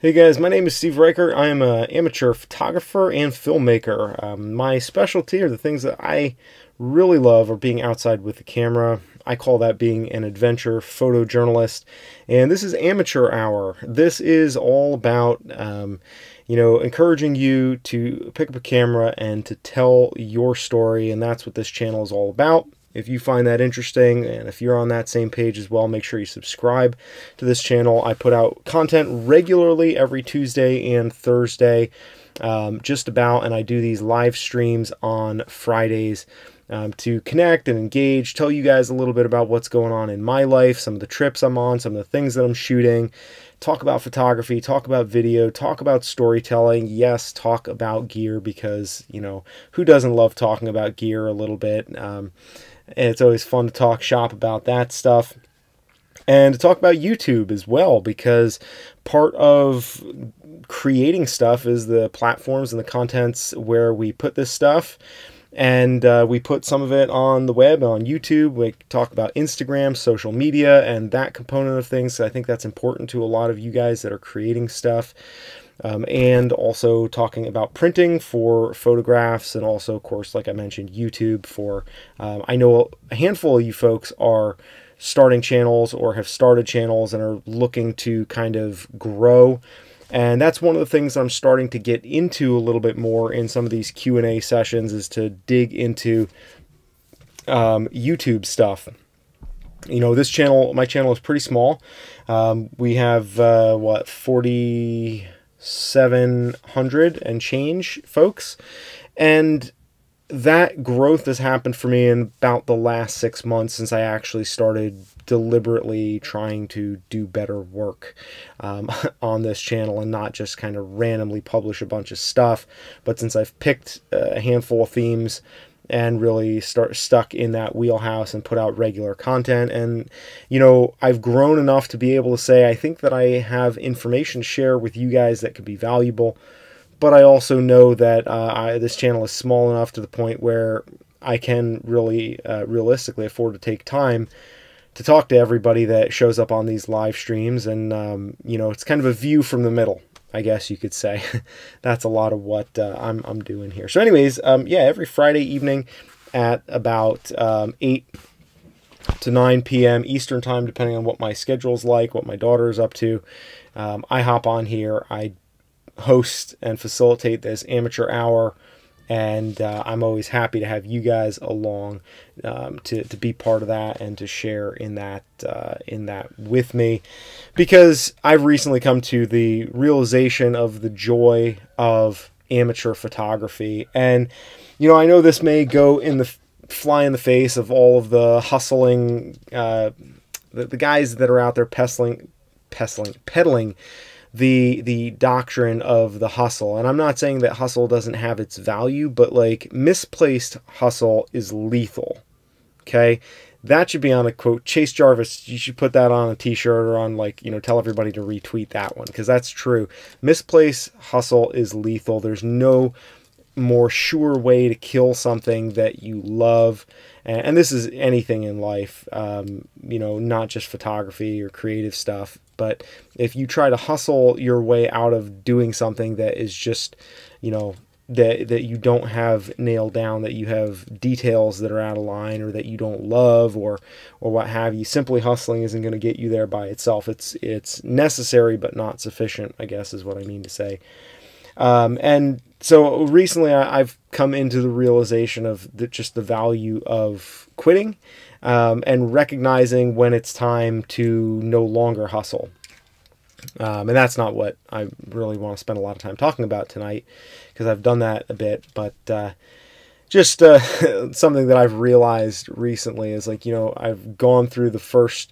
Hey guys, my name is Steve Richert. I am an amateur photographer and filmmaker. My specialty, or the things that I really love, are being outside with the camera. I call that being an adventure photojournalist. And this is Amateur Hour. This is all about, encouraging you to pick up a camera and to tell your story. And that's what this channel is all about. If you find that interesting, and if you're on that same page as well, make sure you subscribe to this channel. I put out content regularly every Tuesday and Thursday, just about, and I do these live streams on Fridays to connect and engage, tell you guys a little bit about what's going on in my life, some of the trips I'm on, some of the things that I'm shooting, talk about photography, talk about video, talk about storytelling, yes, talk about gear, because, who doesn't love talking about gear a little bit? And it's always fun to talk shop about that stuff. And to talk about YouTube as well, because part of creating stuff is the platforms and the contents where we put this stuff. And we put some of it on the web, on YouTube. We talk about Instagram, social media, and that component of things. So I think that's important to a lot of you guys that are creating stuff. And also talking about printing for photographs, and also, of course, like I mentioned, YouTube for, I know a handful of you folks are starting channels or have started channels and are looking to kind of grow. And that's one of the things I'm starting to get into a little bit more in some of these Q&A sessions, is to dig into YouTube stuff. This channel, my channel, is pretty small. We have, 4,700 and change folks, and that growth has happened for me in about the last 6 months, since I actually started deliberately trying to do better work on this channel, and not just kind of randomly publish a bunch of stuff, but since I've picked a handful of themes and really stuck in that wheelhouse and put out regular content. And, I've grown enough to be able to say, I think that I have information to share with you guys that could be valuable. But I also know that this channel is small enough to the point where I can really, realistically afford to take time to talk to everybody that shows up on these live streams. And, it's kind of a view from the middle, I guess you could say. That's a lot of what I'm doing here. So anyways, every Friday evening at about 8 to 9 p.m. Eastern time, depending on what my schedule's like, what my daughter is up to, I hop on here. I host and facilitate this amateur hour, and I'm always happy to have you guys along to be part of that and to share in that with me, because I've recently come to the realization of the joy of amateur photography. And I know this may go in the fly in the face of all of the hustling, the guys that are out there peddling the doctrine of the hustle. And I'm not saying that hustle doesn't have its value, but like, misplaced hustle is lethal. Okay, that should be on a quote. Chase Jarvis, you should put that on a t-shirt, or on, tell everybody to retweet that one, because that's true. Misplaced hustle is lethal. There's no more sure way to kill something that you love. And this is anything in life, not just photography or creative stuff. But if you try to hustle your way out of doing something that is just, that you don't have nailed down, that you have details that are out of line, or that you don't love, or what have you, simply hustling isn't going to get you there by itself. It's necessary but not sufficient, I guess, is what I mean to say. And so recently I've come into the realization of just the value of quitting, and recognizing when it's time to no longer hustle. And that's not what I really want to spend a lot of time talking about tonight, because I've done that a bit. But just something that I've realized recently is, I've gone through the first,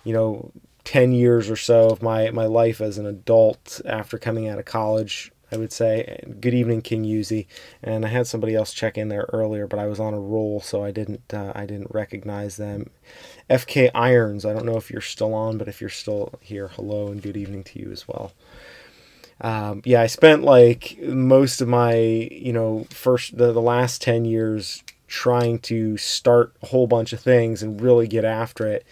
10 years or so of my life as an adult after coming out of college, I would say. Good evening, King Uzi. And I had somebody else check in there earlier, but I was on a roll, so I didn't recognize them. FK Irons, I don't know if you're still on, but if you're still here, hello and good evening to you as well. I spent most of my, the last 10 years trying to start a whole bunch of things and really get after it.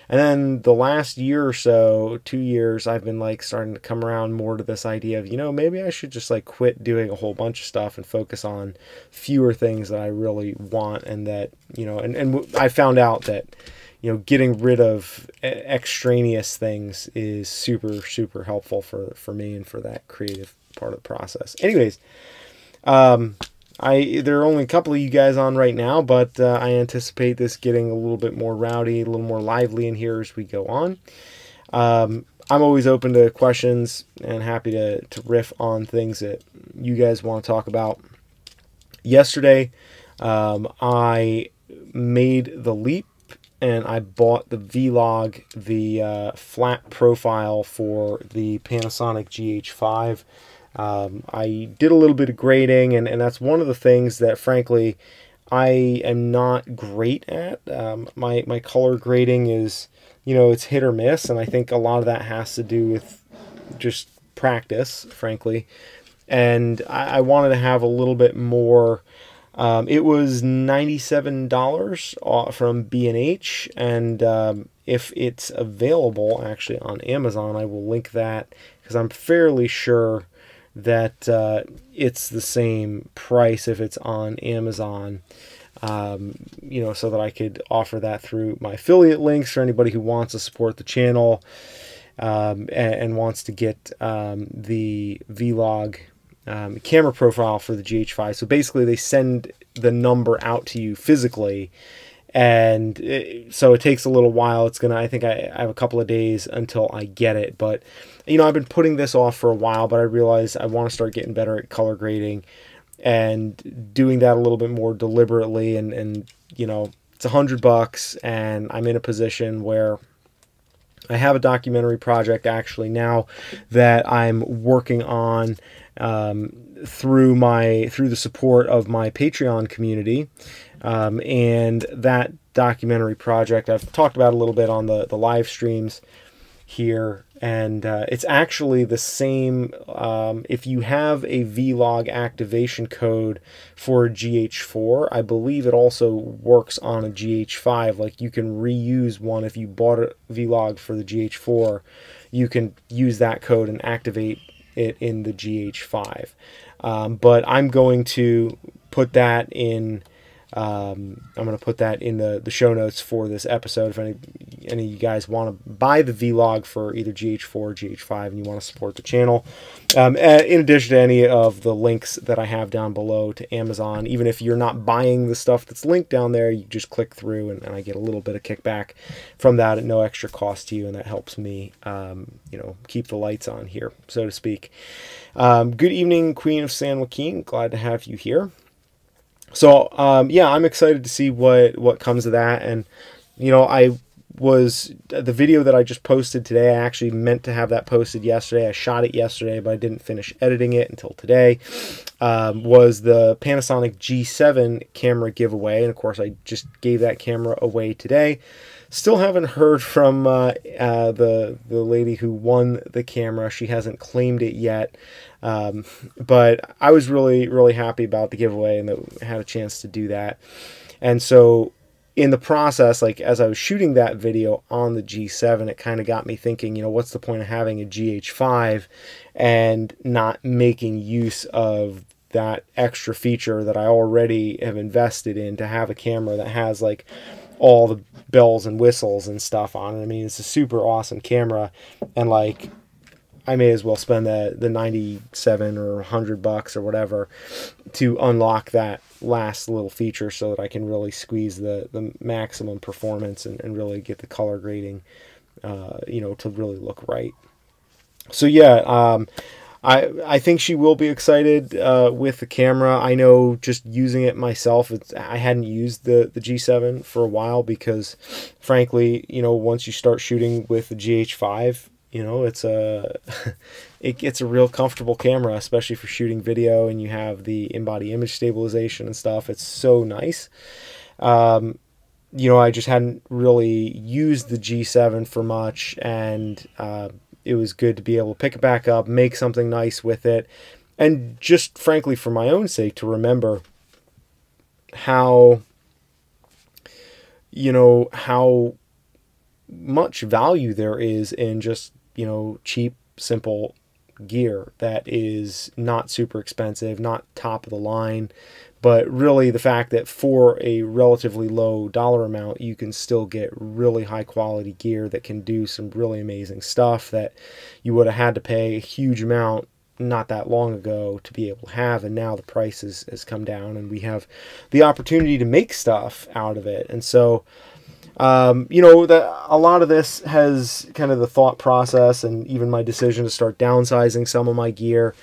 And then the last year or so, 2 years, I've been like starting to come around more to this idea of, maybe I should just like quit doing a whole bunch of stuff and focus on fewer things that I really want. And that, and I found out that, getting rid of extraneous things is super, super helpful for me and for that creative part of the process. Anyways, there are only a couple of you guys on right now, but I anticipate this getting a little bit more rowdy, a little more lively in here as we go on. I'm always open to questions and happy to riff on things that you guys want to talk about. Yesterday, I made the leap and I bought the V-Log, the flat profile for the Panasonic GH5. I did a little bit of grading, and that's one of the things that, frankly, I am not great at. My color grading is, it's hit or miss, and I think a lot of that has to do with just practice, frankly. And I wanted to have a little bit more. It was $97 from B&H, and if it's available actually on Amazon, I will link that because I'm fairly sure that it's the same price if it's on Amazon, so that I could offer that through my affiliate links for anybody who wants to support the channel and wants to get the V-Log camera profile for the GH5. So basically they send the number out to you physically, and so it takes a little while. I think I have a couple of days until I get it, but I've been putting this off for a while, but I realized I want to start getting better at color grading and doing that a little bit more deliberately, and it's $100 and I'm in a position where I have a documentary project actually now that I'm working on through the support of my Patreon community, and that documentary project I've talked about a little bit on the live streams here, and it's actually the same. If you have a V-Log activation code for a GH4, I believe it also works on a GH5. Like, you can reuse one. If you bought a V-Log for the GH4, you can use that code and activate it in the GH5. But I'm going to put that in the show notes for this episode. If any of you guys want to buy the V-Log for either GH4 or GH5 and you want to support the channel, in addition to any of the links that I have down below to Amazon, even if you're not buying the stuff that's linked down there, you just click through and I get a little bit of kickback from that at no extra cost to you, and that helps me keep the lights on here, so to speak. Good evening, Queen of San Joaquin. Glad to have you here. So, yeah, I'm excited to see what comes of that. And, the video that I just posted today, I actually meant to have that posted yesterday. I shot it yesterday, but I didn't finish editing it until today, was the Panasonic G7 camera giveaway. And, of course, I just gave that camera away today. Still haven't heard from the lady who won the camera. She hasn't claimed it yet. But I was really, really happy about the giveaway and that I had a chance to do that. And so in the process, like as I was shooting that video on the G7, it kind of got me thinking, what's the point of having a GH5 and not making use of that extra feature that I already have invested in to have a camera that has like all the bells and whistles and stuff on it. I mean, it's a super awesome camera, and like I may as well spend the 97 or $100 or whatever to unlock that last little feature so that I can really squeeze the maximum performance and really get the color grading, to really look right. So yeah, I think she will be excited with the camera. I know just using it myself, I hadn't used the G7 for a while because, frankly, once you start shooting with the GH5, it gets a real comfortable camera, especially for shooting video, and you have the in-body image stabilization and stuff. It's so nice. I just hadn't really used the G7 for much, and it was good to be able to pick it back up, make something nice with it, and just frankly for my own sake to remember how much value there is in just, you know, cheap, simple gear that is not super expensive, not top of the line, but really the fact that for a relatively low dollar amount, you can still get really high quality gear that can do some really amazing stuff that you would have had to pay a huge amount not that long ago to be able to have, and now the price has come down and we have the opportunity to make stuff out of it. And so you know, a lot of this has kind of the thought process and even my decision to start downsizing some of my gear,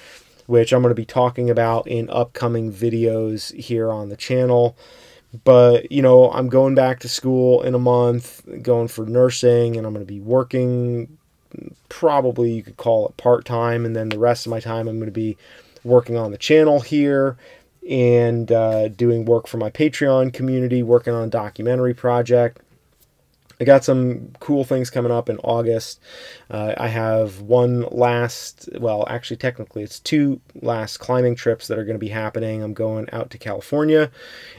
which I'm going to be talking about in upcoming videos here on the channel. But, you know, I'm going back to school in a month, going for nursing, and I'm going to be working, probably you could call it part-time, and then the rest of my time I'm going to be working on the channel here and doing work for my Patreon community, working on a documentary project. I got some cool things coming up in August. I have one last, well, actually technically it's two last climbing trips that are going to be happening. I'm going out to California,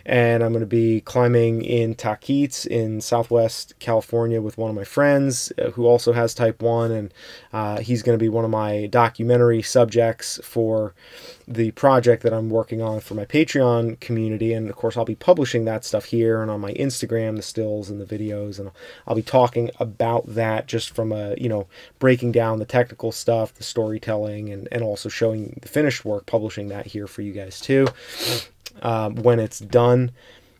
and I'm going to be climbing in Taquitos in Southwest California with one of my friends who also has type 1, and he's going to be one of my documentary subjects for the project that I'm working on for my Patreon community. And of course I'll be publishing that stuff here and on my Instagram, the stills and the videos, and I'll be talking about that just from a, you know, breaking down the technical stuff, the storytelling, and also showing the finished work, publishing that here for you guys too when it's done.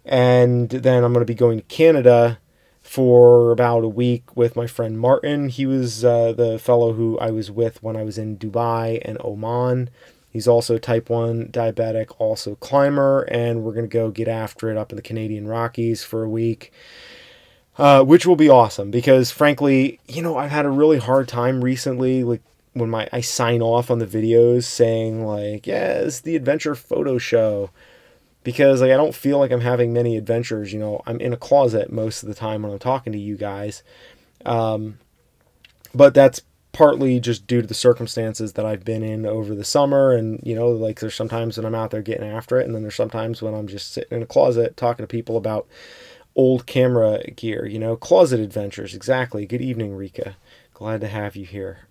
And then I'm going to be going to Canada for about a week with my friend Martin. He was the fellow who I was with when I was in Dubai and Oman. He's also type 1 diabetic, also climber, and we're going to go get after it up in the Canadian Rockies for a week, which will be awesome because, frankly, you know, I've had a really hard time recently, like when I sign off on the videos saying, like, yeah, it's the adventure photo show, because, like, I don't feel like I'm having many adventures. You know, I'm in a closet most of the time when I'm talking to you guys, but that's partly just due to the circumstances that I've been in over the summer. And, you know, like there's sometimes when I'm out there getting after it, and then there's sometimes when I'm just sitting in a closet talking to people about old camera gear, you know, closet adventures. Exactly. Good evening, Rika. Glad to have you here.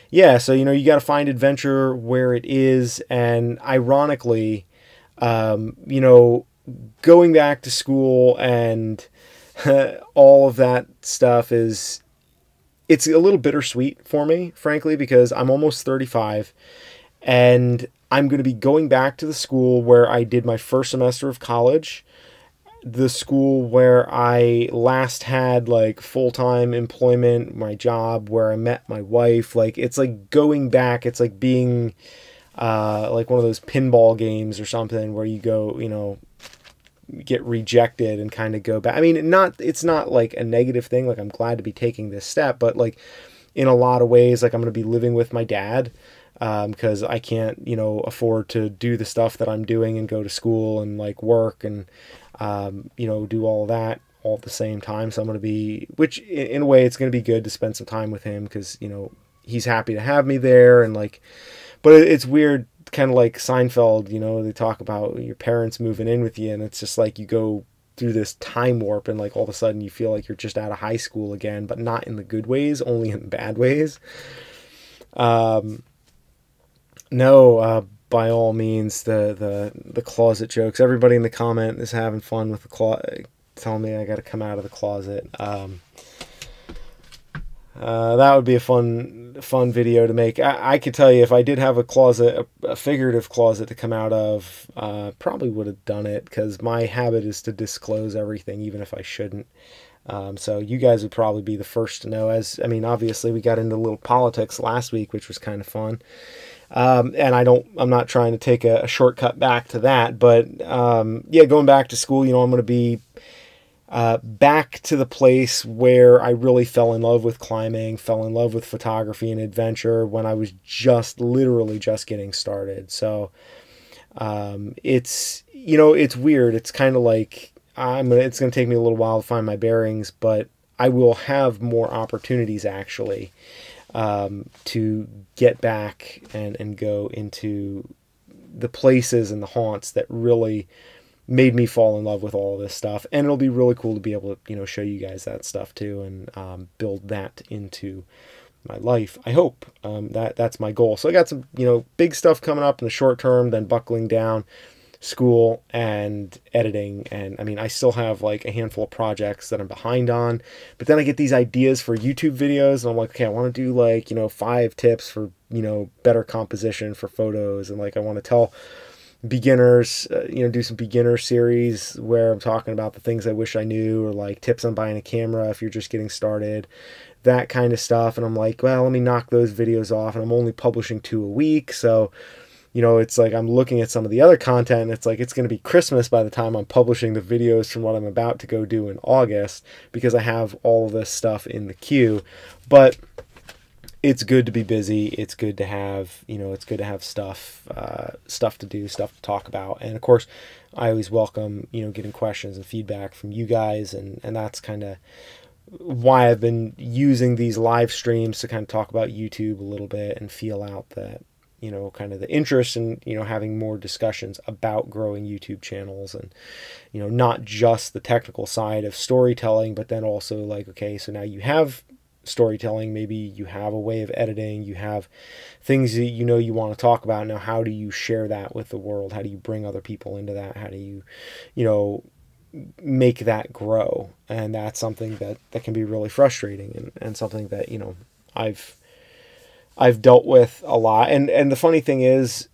Yeah, so, you know, you got to find adventure where it is. And ironically, you know, going back to school and all of that stuff it's a little bittersweet for me, frankly, because I'm almost 35 and I'm going to be going back to the school where I did my first semester of college, the school where I last had like full-time employment, my job, where I met my wife. Like, it's like going back, it's like being like one of those pinball games or something where you go, you know, get rejected and kind of go back. I mean, it's not like a negative thing. Like, I'm glad to be taking this step, but like in a lot of ways, like I'm going to be living with my dad because I can't, you know, afford to do the stuff that I'm doing and go to school and like work and, you know, do all of that all at the same time. So I'm going to be, which in a way it's going to be good to spend some time with him because, you know, he's happy to have me there. And like, but it's weird, kind of like Seinfeld, you know, they talk about your parents moving in with you, and it's just like you go through this time warp and like all of a sudden you feel like you're just out of high school again, but not in the good ways, only in the bad ways. No, by all means, the closet jokes. Everybody in the comment is having fun with the closet, telling me I got to come out of the closet. That would be a fun video to make. I could tell you if I did have a closet, a figurative closet to come out of, probably would have done it because my habit is to disclose everything, even if I shouldn't. So you guys would probably be the first to know. I mean, obviously we got into a little politics last week, which was kind of fun. And I'm not trying to take a shortcut back to that, but yeah, going back to school, you know, I'm going to be back to the place where I really fell in love with climbing, fell in love with photography and adventure when I was literally just getting started. So it's, you know, it's weird. It's kind of like it's going to take me a little while to find my bearings, but I will have more opportunities actually to get back and go into the places and the haunts that really made me fall in love with all this stuff. And it'll be really cool to be able to, you know, show you guys that stuff too, and build that into my life. I hope that's my goal. So I got some, you know, big stuff coming up in the short term, then buckling down school and editing. And I mean, I still have like a handful of projects that I'm behind on, but then I get these ideas for YouTube videos and I'm like, okay, I want to do like, you know, 5 tips for, you know, better composition for photos. And like, I want to tell beginners, you know, do some beginner series where I'm talking about the things I wish I knew, or like tips on buying a camera if you're just getting started, that kind of stuff. And I'm like, well, let me knock those videos off. And I'm only publishing 2 a week. So, you know, it's like I'm looking at some of the other content, and it's like it's going to be Christmas by the time I'm publishing the videos from what I'm about to go do in August, because I have all of this stuff in the queue. But it's good to be busy. It's good to have, you know, it's good to have stuff to do, stuff to talk about. And of course, I always welcome, you know, getting questions and feedback from you guys, and that's kind of why I've been using these live streams to kind of talk about YouTube a little bit and feel out that, you know, kind of the interest in, you know, having more discussions about growing YouTube channels, and, you know, not just the technical side of storytelling, but then also like, okay, so now you have storytelling, maybe you have a way of editing, you have things that, you know, you want to talk about. Now, how do you share that with the world? How do you bring other people into that? How do you, you know, make that grow? And that's something that can be really frustrating, and something that, you know, I've dealt with a lot. And the funny thing is,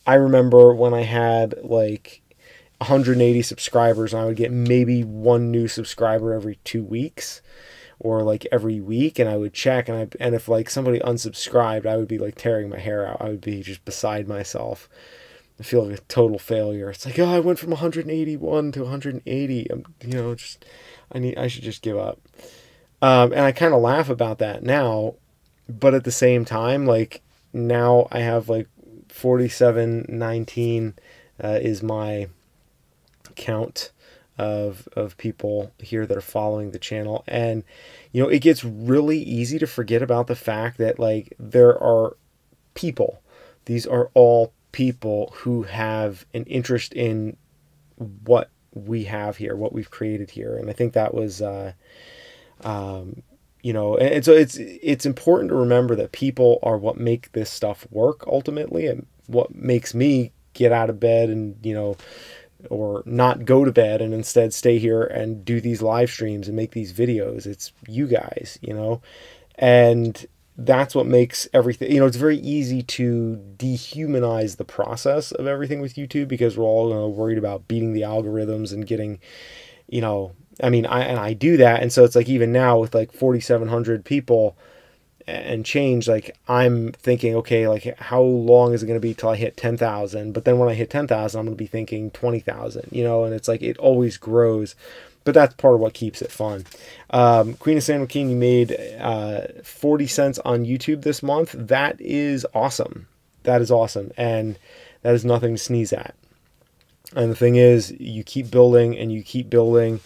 I remember when I had like 180 subscribers, and I would get maybe 1 new subscriber every 2 weeks, or like every week, and I would check, and if like somebody unsubscribed, I would be like tearing my hair out. I would be just beside myself. I feel like a total failure. It's like, oh, I went from 181 to 180. You know, just I should just give up. And I kind of laugh about that now. But at the same time, like now I have like 4719 is my count of people here that are following the channel. And, you know, it gets really easy to forget about the fact that like there are people. These are all people who have an interest in what we have here, what we've created here. And I think that was, you know, and so it's important to remember that people are what make this stuff work ultimately, and what makes me get out of bed and, you know, or not go to bed and instead stay here and do these live streams and make these videos. It's you guys, you know, and that's what makes everything, you know, it's very easy to dehumanize the process of everything with YouTube, because we're all, you know, worried about beating the algorithms and getting, you know, I mean, I do that. And so it's like, even now with like 4,700 people and change, like I'm thinking, okay, like how long is it going to be till I hit 10,000? But then when I hit 10,000, I'm going to be thinking 20,000, you know, and it's like, it always grows, but that's part of what keeps it fun. Queen of San Joaquin, you made 40 cents on YouTube this month. That is awesome. That is awesome. And that is nothing to sneeze at. And the thing is, you keep building and you keep building.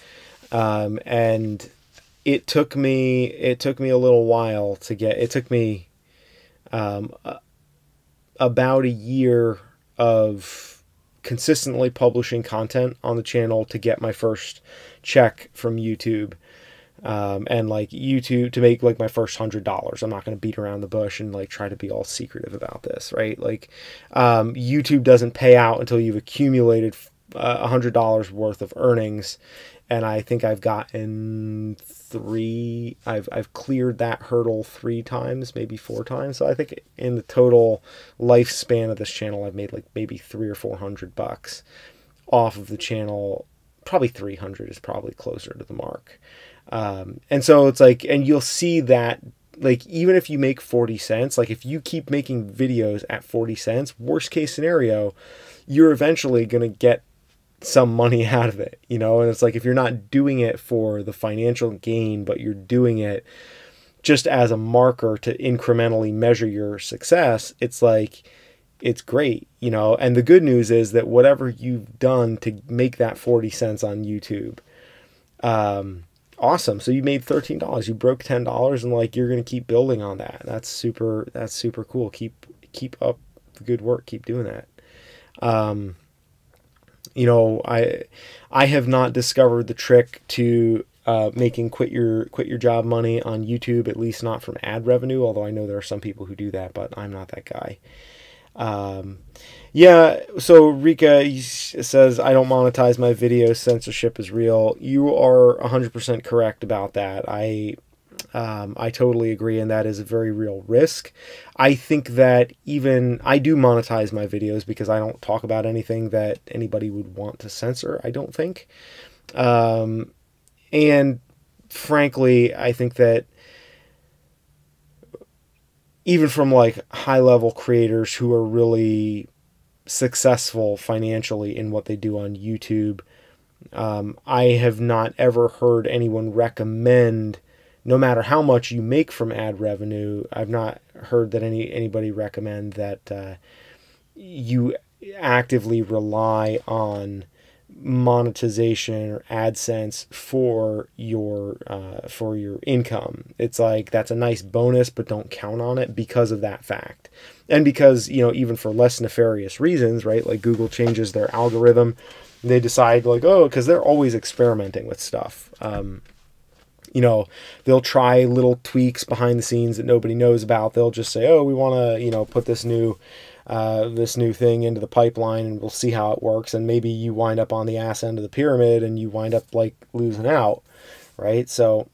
And it took me a little while to get, it took me, about a year of consistently publishing content on the channel to get my first check from YouTube. And like YouTube, to make like my first $100. I'm not going to beat around the bush and like try to be all secretive about this, right? Like, YouTube doesn't pay out until you've accumulated $100 worth of earnings. And I think I've gotten I've cleared that hurdle 3 times, maybe 4 times. So I think in the total lifespan of this channel, I've made like maybe $300 or $400 off of the channel. Probably 300 is probably closer to the mark. And so it's like, and you'll see that, like, even if you make 40 cents, like if you keep making videos at 40 cents, worst case scenario, you're eventually going to get some money out of it, you know. And it's like, if you're not doing it for the financial gain, but you're doing it just as a marker to incrementally measure your success, it's like, it's great, you know. And the good news is that whatever you've done to make that 40 cents on YouTube, awesome. So you made $13, you broke $10, and like, you're going to keep building on that. That's super cool. Keep up the good work. Keep doing that. You know, I have not discovered the trick to making quit your job money on YouTube, at least not from ad revenue, although I know there are some people who do that, but I'm not that guy. Yeah, so Rika says, I don't monetize my videos, censorship is real. You are 100% correct about that. I totally agree, and that is a very real risk. I think that even I do monetize my videos because I don't talk about anything that anybody would want to censor, I don't think. And frankly, I think that even from like high level creators who are really successful financially in what they do on YouTube, I have not ever heard anyone recommend, no matter how much you make from ad revenue, I've not heard that anybody recommend that you actively rely on monetization or AdSense for your income. It's like, that's a nice bonus, but don't count on it because of that fact. And because, you know, even for less nefarious reasons, right? Like Google changes their algorithm. They decide like, oh, because they're always experimenting with stuff. You know, they'll try little tweaks behind the scenes that nobody knows about. They'll just say, oh, we want to, you know, put this new thing into the pipeline and we'll see how it works. And maybe you wind up on the ass end of the pyramid and you wind up like losing out. Right. So,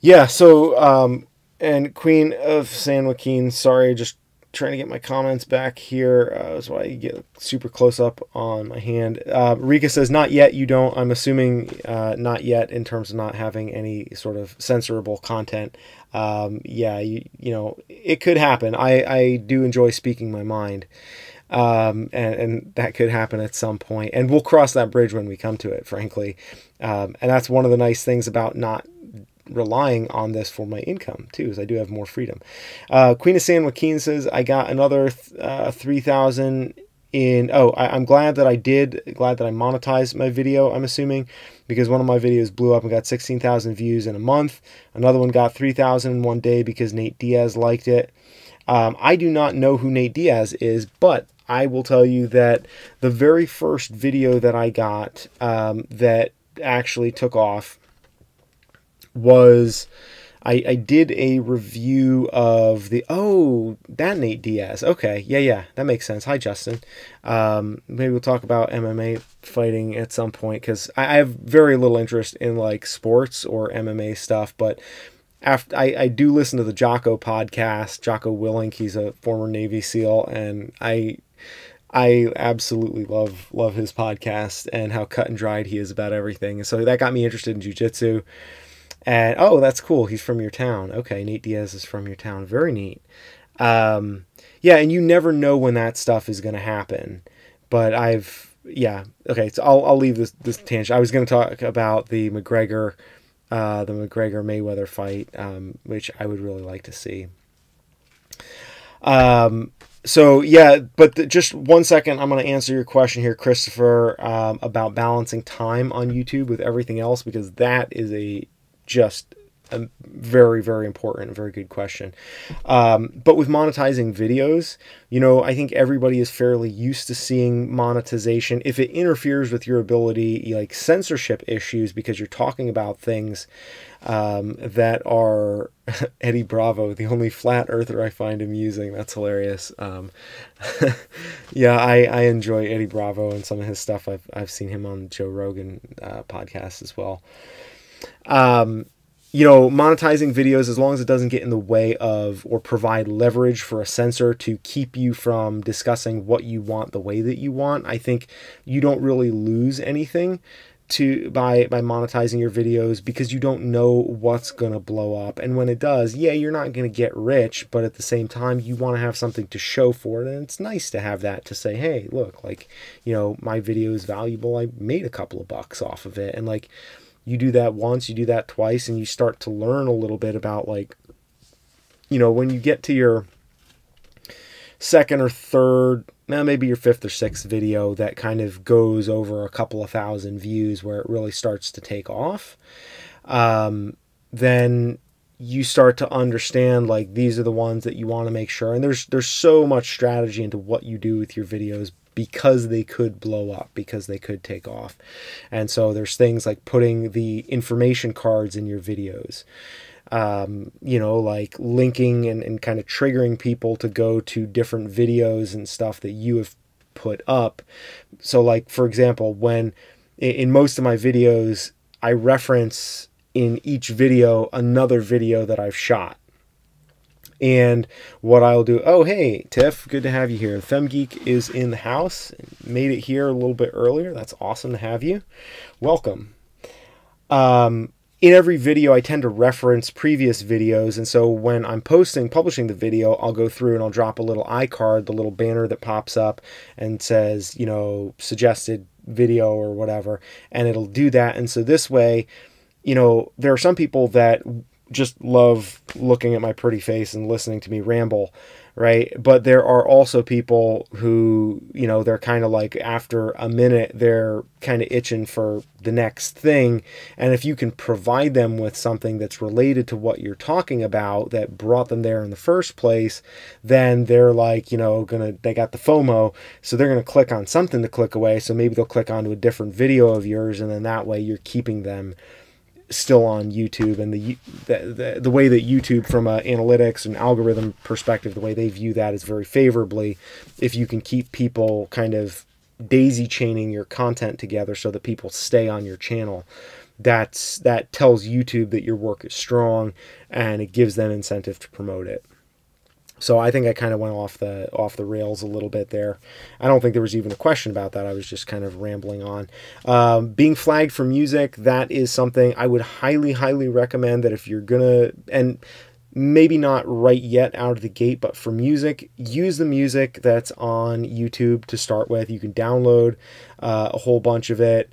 yeah. So, and Queen of San Joaquin, sorry, just trying to get my comments back here. That's why you get super close up on my hand. Rika says, not yet, you don't. I'm assuming not yet in terms of not having any sort of censorable content. Yeah, you know, it could happen. I do enjoy speaking my mind. And that could happen at some point. And we'll cross that bridge when we come to it, frankly. And that's one of the nice things about not relying on this for my income too, is I do have more freedom. Queen of San Joaquin says, I got another 3,000 in, I'm glad that I monetized my video, I'm assuming, because one of my videos blew up and got 16,000 views in a month. Another one got 3,000 in one day because Nate Diaz liked it. I do not know who Nate Diaz is, but I will tell you that the very first video that I got that actually took off was I did a review of that Nate Diaz. Okay, yeah, that makes sense. Hi, Justin. Maybe we'll talk about MMA fighting at some point, because I have very little interest in like sports or MMA stuff, but after I do listen to the Jocko podcast, Jocko Willink, he's a former Navy SEAL, and I absolutely love his podcast and how cut and dried he is about everything. And so that got me interested in jiu-jitsu. And, oh, that's cool. He's from your town. Okay, Nate Diaz is from your town. Very neat. Yeah, and you never know when that stuff is going to happen. But okay, so I'll leave this tangent. I was going to talk about the McGregor-Mayweather fight, which I would really like to see. So, yeah, but just 1 second, I'm going to answer your question here, Christopher, about balancing time on YouTube with everything else, because that is just a very, very important and very good question. But with monetizing videos, you know, I think everybody is fairly used to seeing monetization. If it interferes with your ability, like censorship issues, because you're talking about things that are Eddie Bravo, the only flat earther I find amusing. That's hilarious. Yeah, I enjoy Eddie Bravo and some of his stuff. I've seen him on Joe Rogan podcast as well. You know, monetizing videos, as long as it doesn't get in the way of or provide leverage for a censor to keep you from discussing what you want the way that you want, I think you don't really lose anything by monetizing your videos, because you don't know what's going to blow up. And when it does, yeah, you're not going to get rich, but at the same time, you want to have something to show for it. And it's nice to have that, to say, hey, look, like, you know, my video is valuable. I made a couple of bucks off of it. And like, you do that once, you do that twice, and you start to learn a little bit about, like, you know, when you get to your second or third, maybe your fifth or sixth video that kind of goes over a couple of thousand views, where it really starts to take off, then you start to understand like these are the ones that you want to make sure. And there's so much strategy into what you do with your videos because they could blow up, because they could take off. And so there's things like putting the information cards in your videos, you know, like linking and kind of triggering people to go to different videos and stuff that you have put up. So like, for example, when in most of my videos, I reference in each video another video that I've shot. And what I'll do, oh, hey, Tiff, good to have you here. FemGeek is in the house. Made it here a little bit earlier. That's awesome to have you. Welcome. In every video, I tend to reference previous videos. And so when I'm publishing the video, I'll go through and I'll drop a little iCard, the little banner that pops up and says, you know, suggested video or whatever. And it'll do that. And so this way, you know, there are some people that just love looking at my pretty face and listening to me ramble, right? But there are also people who, you know, they're kind of like after a minute, they're kind of itching for the next thing. And if you can provide them with something that's related to what you're talking about that brought them there in the first place, then they're like, you know, they got the FOMO. So they're going to click on something to click away. So maybe they'll click onto a different video of yours. And then that way you're keeping them still on YouTube. And the way that YouTube, from an analytics and algorithm perspective, the way they view that is very favorably. If you can keep people kind of daisy chaining your content together so that people stay on your channel, that tells YouTube that your work is strong, and it gives them incentive to promote it. So I think I kind of went off the rails a little bit there. I don't think there was even a question about that. I was just kind of rambling on. Being flagged for music, that is something I would highly, highly recommend, that if you're gonna, and maybe not right yet out of the gate, but for music, use the music that's on YouTube to start with. You can download a whole bunch of it.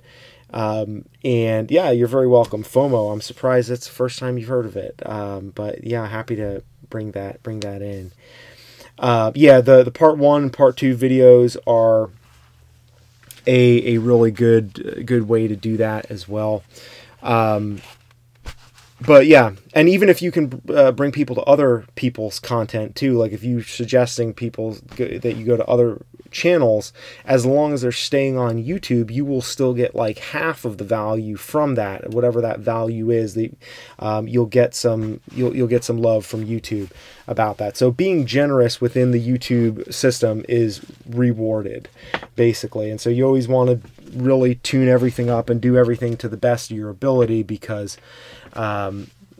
And yeah, you're very welcome. FOMO, I'm surprised that's the first time you've heard of it. But yeah, happy to bring that in. Yeah, the part 1 and part 2 videos are a really good way to do that as well. But yeah, and even if you can bring people to other people's content too, like if you're suggesting people that you go to other channels, as long as they're staying on YouTube, you will still get like half of the value from that, whatever that value is. You'll get some love from YouTube about that. So being generous within the YouTube system is rewarded, basically. And so you always want to really tune everything up and do everything to the best of your ability, because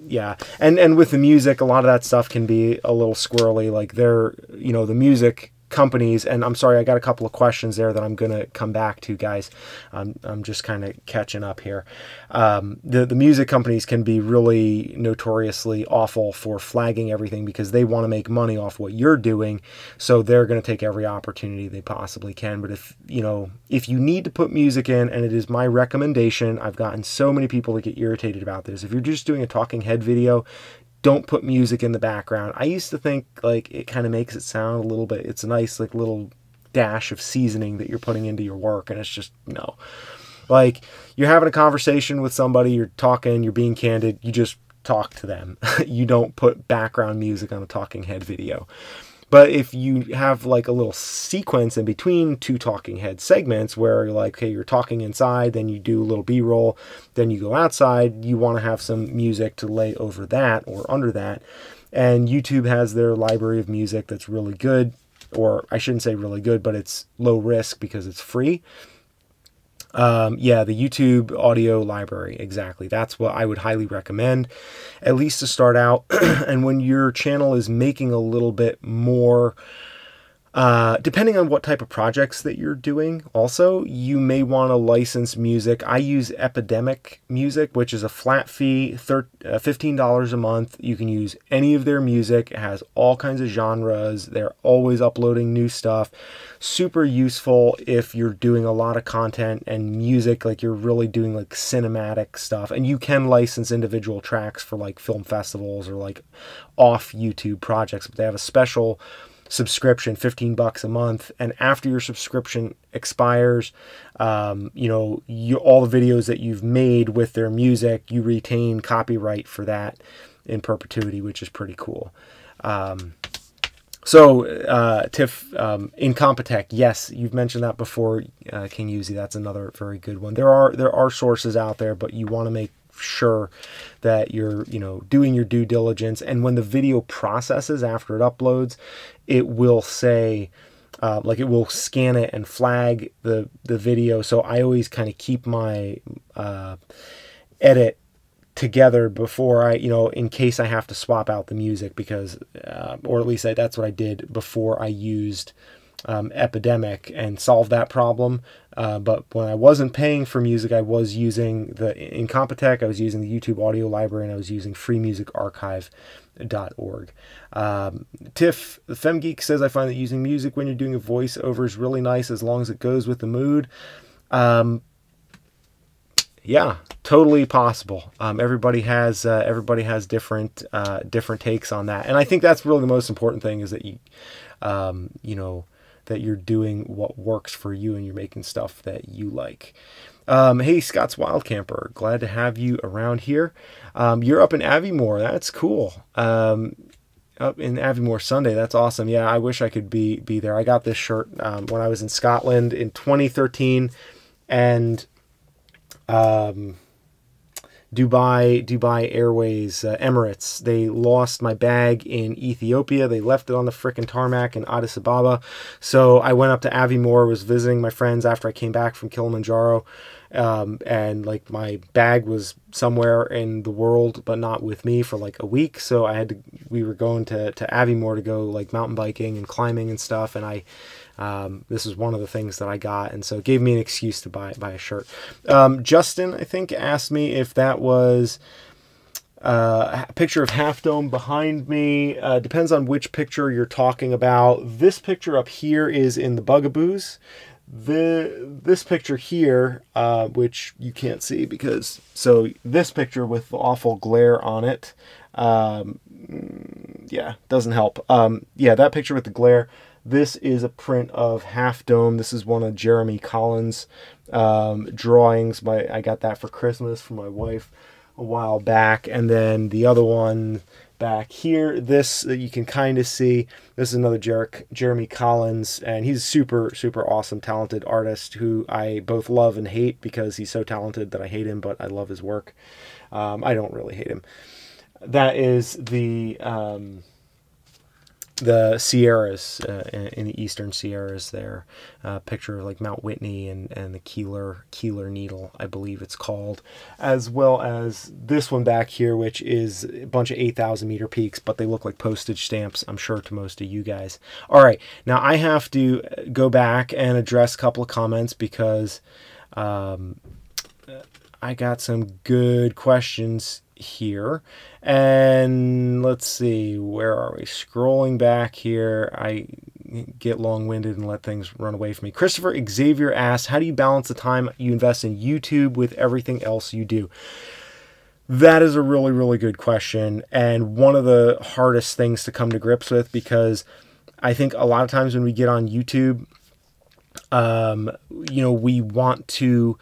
yeah, and with the music, a lot of that stuff can be a little squirrely. Like the music companies, and I'm sorry, I got a couple of questions there that I'm gonna come back to, guys. I'm just kind of catching up here. The music companies can be really notoriously awful for flagging everything, because they want to make money off what you're doing, so they're going to take every opportunity they possibly can. But if you need to put music in, and it is my recommendation, I've gotten so many people that get irritated about this. If you're just doing a talking head video, don't put music in the background. I used to think like it kind of makes it sound a little bit, it's a nice like little dash of seasoning that you're putting into your work, and it's just, no. Like, you're having a conversation with somebody, you're talking, you're being candid, you just talk to them. You don't put background music on a talking head video. But if you have like a little sequence in between two talking head segments where you're like, okay, you're talking inside, then you do a little B-roll, then you go outside, you want to have some music to lay over that or under that. And YouTube has their library of music that's really good, or I shouldn't say really good, but it's low risk because it's free. Yeah, the YouTube audio library, exactly. That's what I would highly recommend, at least to start out. And when your channel is making a little bit more, depending on what type of projects that you're doing, also, you may want to license music. I use Epidemic Music, which is a flat fee, $15 a month. You can use any of their music. It has all kinds of genres. They're always uploading new stuff. Super useful if you're doing a lot of content and music, like you're really doing like cinematic stuff. And you can license individual tracks for like film festivals or like off YouTube projects, but they have a special subscription, 15 bucks a month, and after your subscription expires, you know, all the videos that you've made with their music, you retain copyright for that in perpetuity, which is pretty cool. Tiff, Incompetech, yes, you've mentioned that before, King Uzi. That's another very good one. There are sources out there, but you want to make sure that you're, you know, doing your due diligence. And when the video processes after it uploads, it will say, like, it will scan it and flag the video. So I always kind of keep my edit together before I, you know, in case I have to swap out the music, because, or at least that's what I did before I used Epidemic and solved that problem. But when I wasn't paying for music, I was using the Incompetech, I was using the YouTube audio library, and I was using freemusicarchive.org. Tiff, the FemGeek, says, I find that using music when you're doing a voiceover is really nice as long as it goes with the mood. Yeah, totally possible. Everybody has different takes on that, and I think that's really the most important thing, is that you know, that you're doing what works for you and you're making stuff that you like. Hey, Scott's Wild Camper, glad to have you around here. You're up in Aviemore. That's cool. Up in Aviemore Sunday. That's awesome. Yeah, I wish I could be there. I got this shirt when I was in Scotland in 2013, and Dubai Airways, Emirates, they lost my bag in Ethiopia. They left it on the frickin' tarmac in Addis Ababa. So I went up to Aviemore, was visiting my friends after I came back from Kilimanjaro. And like, my bag was somewhere in the world, but not with me, for like a week. So we were going to Aviemore to go like mountain biking and climbing and stuff. And this is one of the things that I got, and so it gave me an excuse to buy a shirt. Justin, I think, asked me if that was a picture of Half Dome behind me. Depends on which picture you're talking about. This picture up here is in the Bugaboos. This picture here, which you can't see because, so this picture with the awful glare on it, yeah, doesn't help. Yeah, that picture with the glare. This is a print of Half Dome. This is one of Jeremy Collins' drawings. I got that for Christmas for my wife a while back. And then the other one back here, this you can kind of see, this is another Jeremy Collins, and he's a super, super awesome, talented artist who I both love and hate, because he's so talented that I hate him, but I love his work. I don't really hate him. That is the Sierras, in the eastern Sierras there. Picture of like Mount Whitney and the Keeler Needle, I believe it's called, as well as this one back here, which is a bunch of 8,000 meter peaks, but they look like postage stamps, I'm sure, to most of you guys. All right, now I have to go back and address a couple of comments, because I got some good questions here. And let's see, where are we? Scrolling back here, I get long-winded and let things run away from me. Christopher Xavier asked, how do you balance the time you invest in YouTube with everything else you do? That is a really, really good question, and one of the hardest things to come to grips with, because I think a lot of times when we get on YouTube, you know, we want to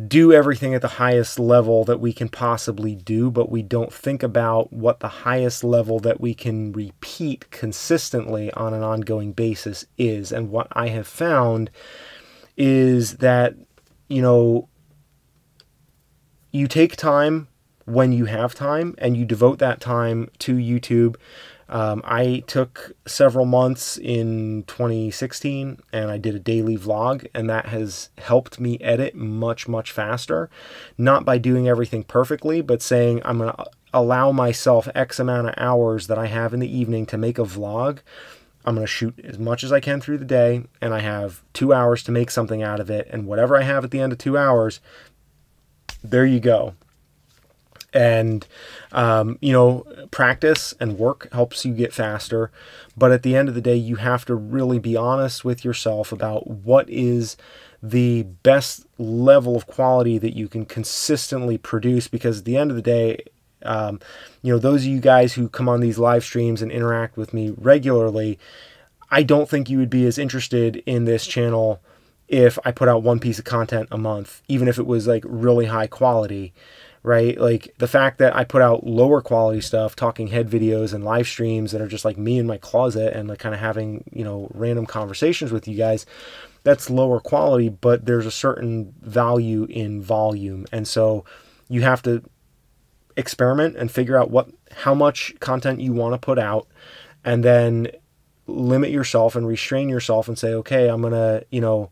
do everything at the highest level that we can possibly do, but we don't think about what the highest level that we can repeat consistently on an ongoing basis is. And what I have found is that, you know, you take time when you have time, and you devote that time to YouTube. I took several months in 2016 and I did a daily vlog, and that has helped me edit much, much faster. Not by doing everything perfectly, but saying I'm going to allow myself X amount of hours that I have in the evening to make a vlog. I'm going to shoot as much as I can through the day, and I have 2 hours to make something out of it. And whatever I have at the end of 2 hours, there you go. And, you know, practice and work helps you get faster. But at the end of the day, you have to really be honest with yourself about what is the best level of quality that you can consistently produce. Because at the end of the day, You know, those of you guys who come on these live streams and interact with me regularly, I don't think you would be as interested in this channel if I put out one piece of content a month, even if it was like really high quality, right? Like the fact that I put out lower quality stuff, talking head videos and live streams that are just like me in my closet and like kind of having, you know, random conversations with you guys, that's lower quality, but there's a certain value in volume. And so you have to experiment and figure out how much content you want to put out, and then limit yourself and restrain yourself and say, okay, I'm going to, you know,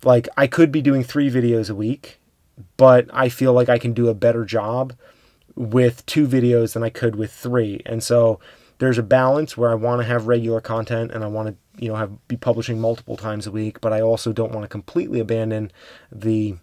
like I could be doing 3 videos a week, but I feel like I can do a better job with 2 videos than I could with 3. And so there's a balance where I want to have regular content and I want to, you know, be publishing multiple times a week, but I also don't want to completely abandon the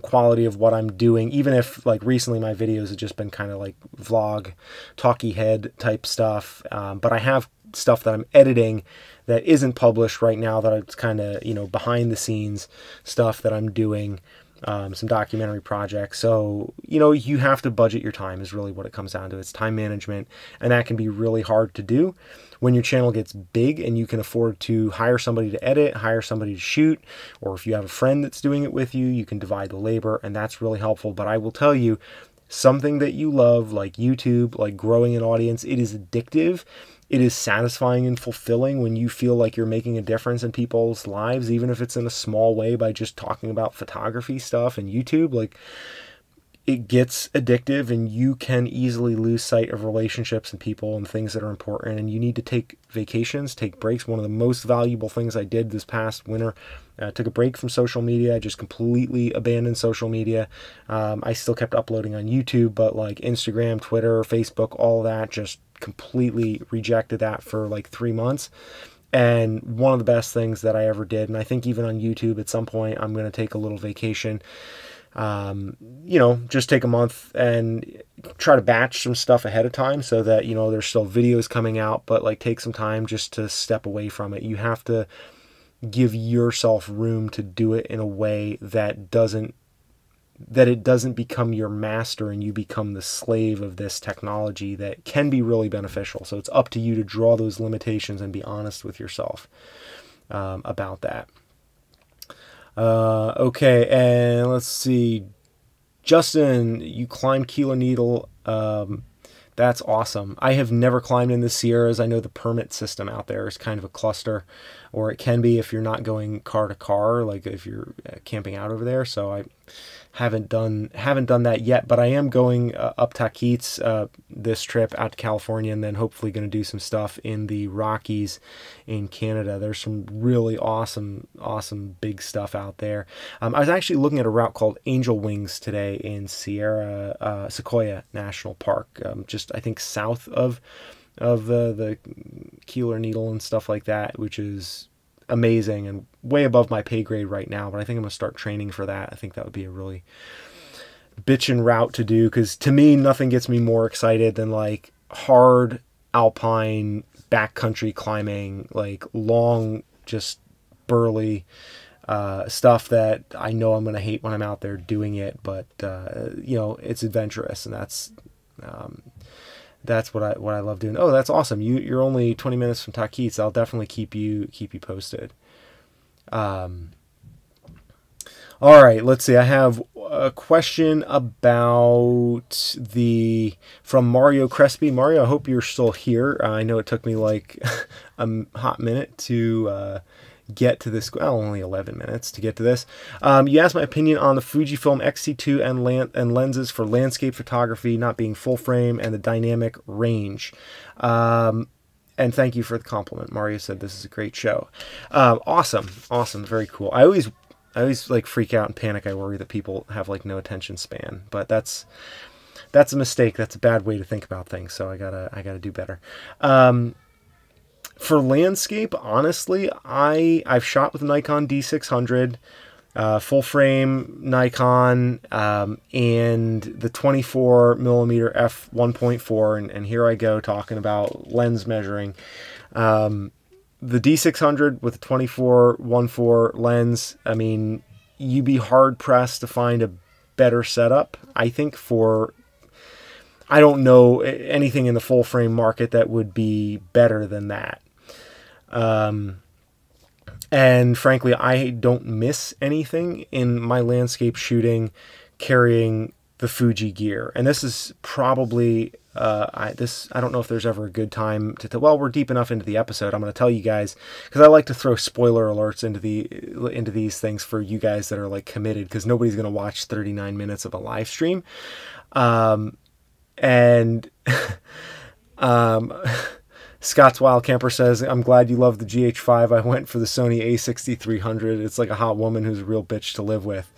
quality of what I'm doing, even if like recently my videos have just been kind of like vlog, talky head type stuff. But I have stuff that I'm editing that isn't published right now, that it's kind of, you know, behind the scenes stuff that I'm doing, some documentary projects. So, you know, you have to budget your time is really what it comes down to. It's time management, and that can be really hard to do when your channel gets big and you can afford to hire somebody to edit, hire somebody to shoot, or if you have a friend that's doing it with you, you can divide the labor, and that's really helpful. But I will tell you, something that you love, like YouTube, like growing an audience, it is addictive. It is satisfying and fulfilling when you feel like you're making a difference in people's lives, even if it's in a small way by just talking about photography stuff and YouTube. Like, it gets addictive, and you can easily lose sight of relationships and people and things that are important. And you need to take vacations, take breaks. One of the most valuable things I did this past winter, took a break from social media. I just completely abandoned social media. I still kept uploading on YouTube, but like Instagram, Twitter, Facebook, all that, just completely rejected that for like 3 months. And one of the best things that I ever did, and I think even on YouTube at some point I'm going to take a little vacation, you know, just take a month and try to batch some stuff ahead of time so that, you know, there's still videos coming out, but like take some time just to step away from it. You have to give yourself room to do it in a way that it doesn't become your master and you become the slave of this technology that can be really beneficial. So it's up to you to draw those limitations and be honest with yourself about that. Okay, and let's see. Justin, you climbed Kilo Needle. That's awesome. I have never climbed in the Sierras. I know the permit system out there is kind of a cluster, or it can be if you're not going car to car, like if you're camping out over there. So I haven't done that yet, but I am going up Taquitos this trip out to California, and then hopefully going to do some stuff in the Rockies in Canada. There's some really awesome big stuff out there. I was actually looking at a route called Angel Wings today in Sequoia National Park, just I think south of the Kilo Needle and stuff like that, which is amazing and way above my pay grade right now, but I think I'm gonna start training for that. I think that would be a really bitchin' route to do, because to me nothing gets me more excited than like hard alpine backcountry climbing, like long, just burly stuff that I know I'm gonna hate when I'm out there doing it, but you know, it's adventurous, and that's what I love doing. Oh, that's awesome. You're only 20 minutes from Taquitos. I'll definitely keep you posted. All right, let's see. I have a question about from Mario Crespi. Mario, I hope you're still here. I know it took me like a hot minute to get to this. Well, only 11 minutes to get to this. You asked my opinion on the Fujifilm X-T2 and lenses for landscape photography not being full frame and the dynamic range. And thank you for the compliment. Mario said this is a great show. Awesome, very cool. I always like freak out and panic. I worry that people have like no attention span, but that's a mistake. That's a bad way to think about things. So I gotta do better. For landscape, honestly, I've shot with Nikon D600, full frame Nikon, and the 24mm f1.4, and here I go talking about lens measuring. The D600 with the 24-1.4 lens, I mean, you'd be hard pressed to find a better setup, I think, for I don't know anything in the full frame market that would be better than that. And frankly, I don't miss anything in my landscape shooting carrying the Fuji gear. And this is probably, I don't know if there's ever a good time to tell. Well, we're deep enough into the episode. I'm going to tell you guys, because I like to throw spoiler alerts into these things for you guys that are like committed, because nobody's going to watch 39 minutes of a live stream. And Scott's Wild Camper says, I'm glad you love the GH5. I went for the Sony A6300. It's like a hot woman who's a real bitch to live with.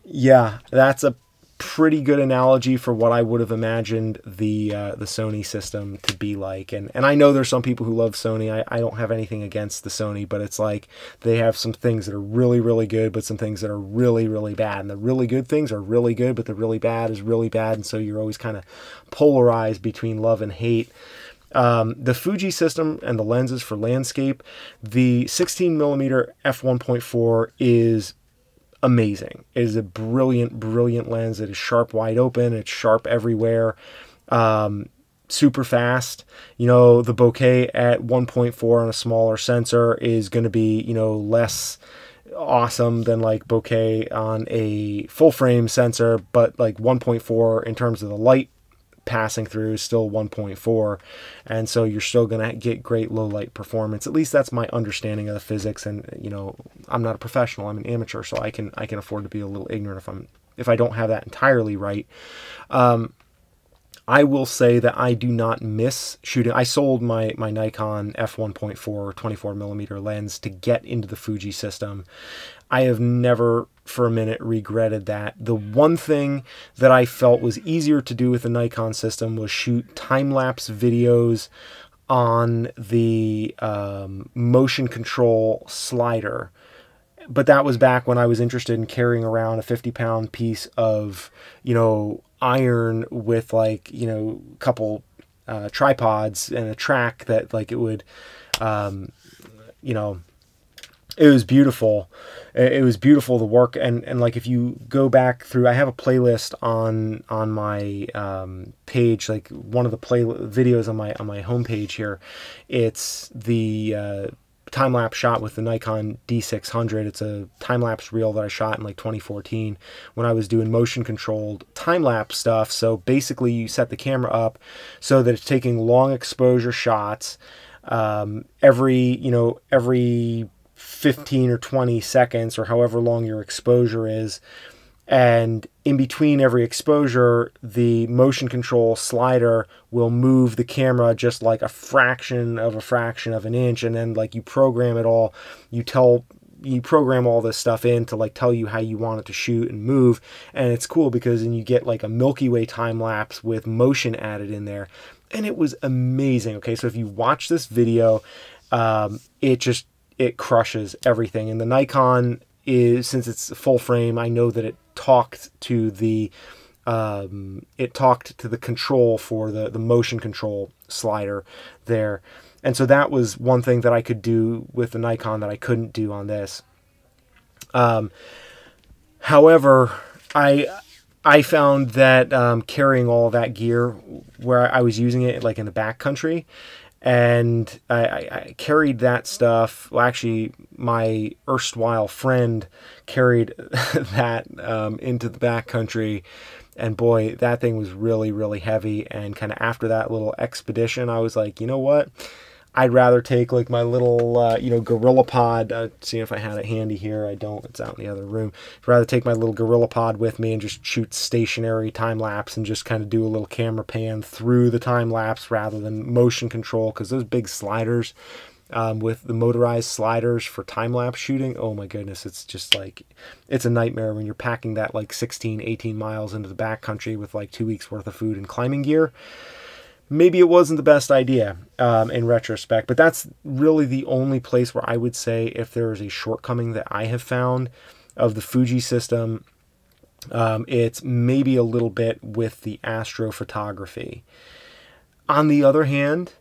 Yeah, that's a pretty good analogy for what I would have imagined the Sony system to be like. And I know there's some people who love Sony. I don't have anything against the Sony, but it's like they have some things that are really, really good, but some things that are really, really bad. And the really good things are really good, but the really bad is really bad. And so you're always kind of polarized between love and hate. The Fuji system and the lenses for landscape, the 16mm f1.4 is amazing. It is a brilliant, brilliant lens. It is sharp wide open. It's sharp everywhere. Super fast. You know, the bokeh at 1.4 on a smaller sensor is going to be, you know, less awesome than like bokeh on a full frame sensor, but like 1.4 in terms of the light passing through is still 1.4, and so you're still gonna get great low light performance. At least that's my understanding of the physics. And you know, I'm not a professional, I'm an amateur, so I can afford to be a little ignorant if I don't have that entirely right. I will say that I do not miss shooting. I sold my Nikon f1.4 24mm lens to get into the Fuji system. I have never for a minute regretted that. The one thing that I felt was easier to do with the Nikon system was shoot time-lapse videos on the motion control slider. But that was back when I was interested in carrying around a 50-pound piece of, you know, iron with like, you know, a couple tripods and a track that like it would, you know, it was beautiful. It was beautiful, the work. And like, if you go back through, I have a playlist on my page, like one of the videos on my homepage here. It's the time-lapse shot with the Nikon D600. It's a time-lapse reel that I shot in like 2014 when I was doing motion-controlled time-lapse stuff. So basically you set the camera up so that it's taking long exposure shots every 15 or 20 seconds, or however long your exposure is. And in between every exposure, the motion control slider will move the camera just like a fraction of an inch. And then like you program it all, you program all this stuff in to like tell you how you want it to shoot and move. And it's cool because then you get like a Milky Way time lapse with motion added in there. And it was amazing. Okay, so if you watch this video, it crushes everything. And the Nikon is, since it's full frame, I know that it talked to the control for the motion control slider there. And so that was one thing that I could do with the Nikon that I couldn't do on this. However, I found that carrying all of that gear where I was using it like in the backcountry, and I carried that stuff. Well, actually, my erstwhile friend carried that into the backcountry, and boy, that thing was really, really heavy. And kind of after that little expedition, I was like, you know what? I'd rather take like my little, GorillaPod. Seeing if I had it handy here. I don't. It's out in the other room. I'd rather take my little GorillaPod with me and just shoot stationary time lapse and just kind of do a little camera pan through the time lapse rather than motion control. Because those big sliders, with the motorized sliders for time lapse shooting, oh my goodness, it's just like, it's a nightmare when you're packing that like 16, 18 miles into the backcountry with like 2 weeks worth of food and climbing gear. Maybe it wasn't the best idea in retrospect, but that's really the only place where I would say if there is a shortcoming that I have found of the Fuji system, it's maybe a little bit with the astrophotography. On the other hand,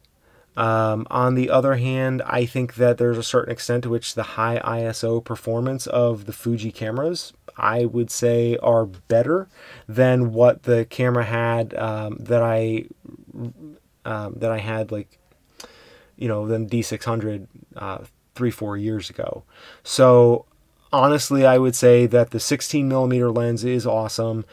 On the other hand, I think that there's a certain extent to which the high ISO performance of the Fuji cameras, I would say, are better than what the camera had that I had, like, you know, than D600 3-4 years ago. So honestly, I would say that the 16mm lens is awesome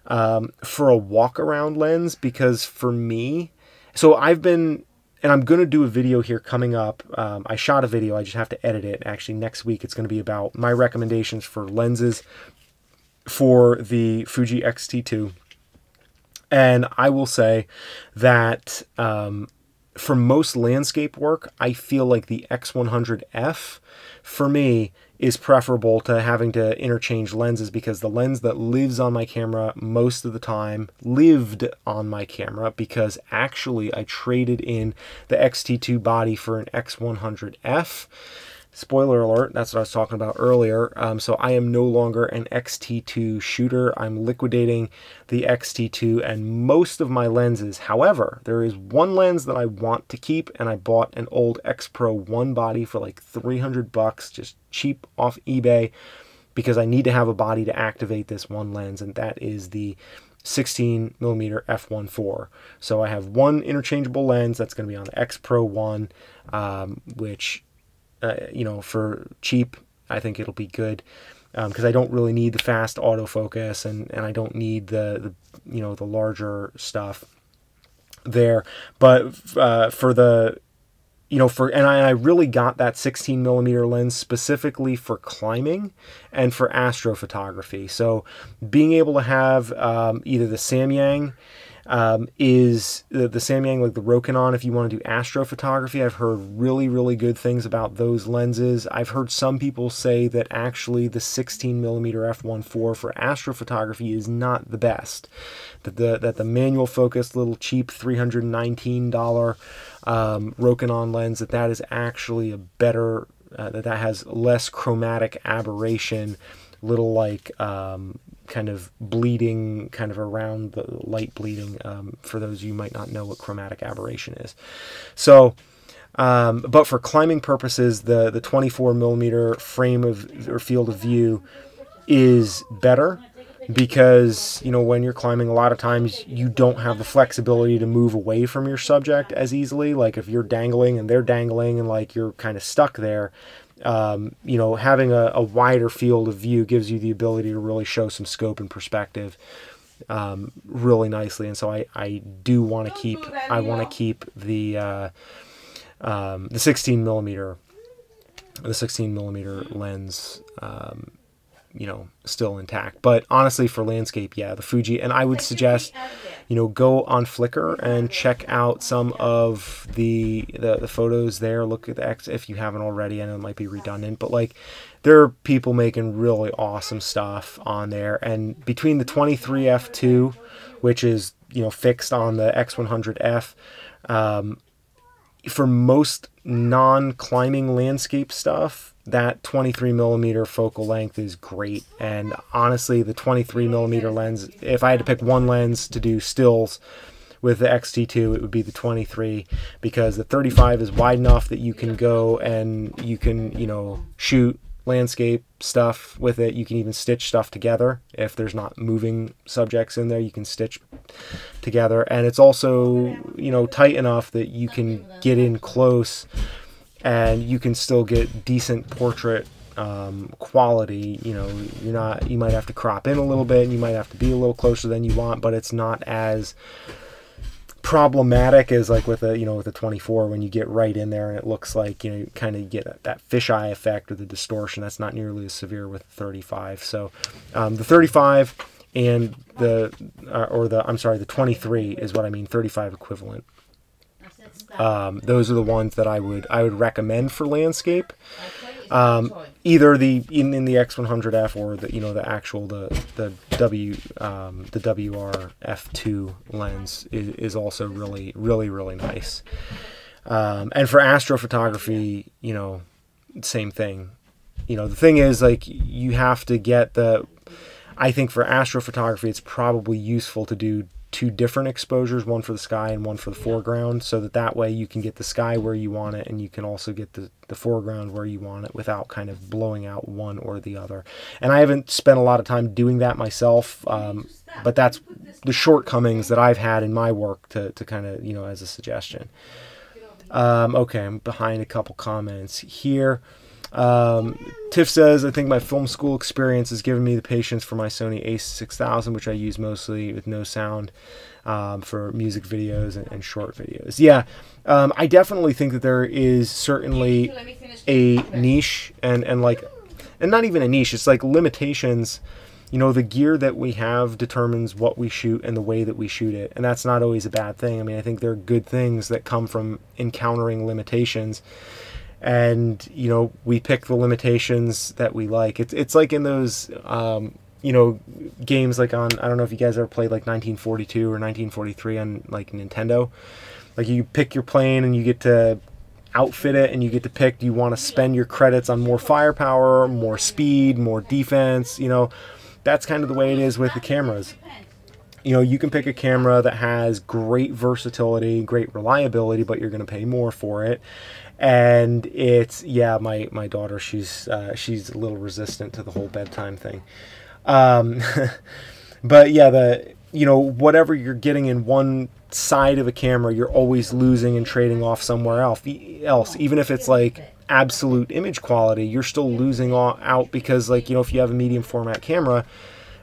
for a walk-around lens, because for me, so I've been, and I'm going to do a video here coming up. I shot a video, I just have to edit it. Actually, next week it's going to be about my recommendations for lenses for the Fuji X-T2. And I will say that for most landscape work, I feel like the X100F, for me, is preferable to having to interchange lenses, because the lens that lives on my camera most of the time lived on my camera, because actually I traded in the X-T2 body for an X100F. Spoiler alert, that's what I was talking about earlier. So I am no longer an X-T2 shooter. I'm liquidating the X-T2 and most of my lenses. However, there is one lens that I want to keep, and I bought an old X Pro 1 body for like 300 bucks, just cheap off eBay, because I need to have a body to activate this one lens, and that is the 16mm f1.4. So I have one interchangeable lens that's going to be on the X Pro 1, which you know, for cheap, I think it'll be good, because I don't really need the fast autofocus, and I don't need the you know, the larger stuff there. But for the, you know, and I really got that 16mm lens specifically for climbing and for astrophotography. So being able to have either the Samyang is the Samyang, like the Rokinon, if you want to do astrophotography. I've heard really, really good things about those lenses. I've heard some people say that actually the 16mm f1.4 for astrophotography is not the best. That the manual focus, little cheap $319 Rokinon lens, that is actually a better, that has less chromatic aberration, little like kind of bleeding, kind of around the light bleeding, for those of you who might not know what chromatic aberration is. So but for climbing purposes, the 24mm frame of, or field of view, is better, because, you know, when you're climbing, a lot of times you don't have the flexibility to move away from your subject as easily. Like if you're dangling and they're dangling and like you're kind of stuck there, you know, having a wider field of view gives you the ability to really show some scope and perspective really nicely. And so I do want to keep, the 16mm lens, you know, still intact. But honestly, for landscape, yeah, the Fuji. And I would suggest, you know, go on Flickr and check out some of the photos there. Look at the X if you haven't already. I know it might be redundant, but like, there are people making really awesome stuff on there. And between the 23 f2, which is, you know, fixed on the X100F, for most non-climbing landscape stuff, that 23mm focal length is great. And honestly, the 23mm lens, if I had to pick one lens to do stills with the X-T2, it would be the 23, because the 35 is wide enough that you can go and you can, you know, shoot landscape stuff with it. You can even stitch stuff together. If there's not moving subjects in there, you can stitch together. And it's also, you know, tight enough that you can get in close and you can still get decent portrait quality. You know, you might have to crop in a little bit, and you might have to be a little closer than you want, but it's not as problematic as like with a, you know, with a 24, when you get right in there and it looks like, you know, you kind of get that fisheye effect or the distortion. That's not nearly as severe with the 35. So the 35 and the 23 is what I mean, 35 equivalent. Those are the ones that I would recommend for landscape. Either in the X100F or the, you know, the actual the WR-F2 lens is also really nice. And for astrophotography, you know, same thing. You know, the thing is, like, you have to get I think for astrophotography, it's probably useful to do two different exposures, one for the sky and one for the foreground, so that way you can get the sky where you want it, and you can also get the foreground where you want it without kind of blowing out one or the other. And I haven't spent a lot of time doing that myself, but that's the shortcomings that I've had in my work to kind of, you know, as a suggestion. Okay, I'm behind a couple comments here. Tiff says, I think my film school experience has given me the patience for my Sony a6000, which I use mostly with no sound for music videos and short videos. Yeah, I definitely think that there is certainly a niche and not even a niche, it's like limitations. You know, the gear that we have determines what we shoot and the way that we shoot it, and that's not always a bad thing. I mean, I think there are good things that come from encountering limitations, and, you know, we pick the limitations that we like. It's like in those, you know, games like on, I don't know if you guys ever played like 1942 or 1943 on like Nintendo. Like you pick your plane and you get to outfit it, and you get to pick, do you want to spend your credits on more firepower, more speed, more defense, you know. That's kind of the way it is with the cameras. You know, you can pick a camera that has great versatility, great reliability, but you're going to pay more for it. And it's, yeah, my daughter, she's a little resistant to the whole bedtime thing. But yeah, you know, whatever you're getting in one side of a camera, you're always losing and trading off somewhere else. Even if it's like absolute image quality, you're still losing out, because, like, you know, if you have a medium format camera,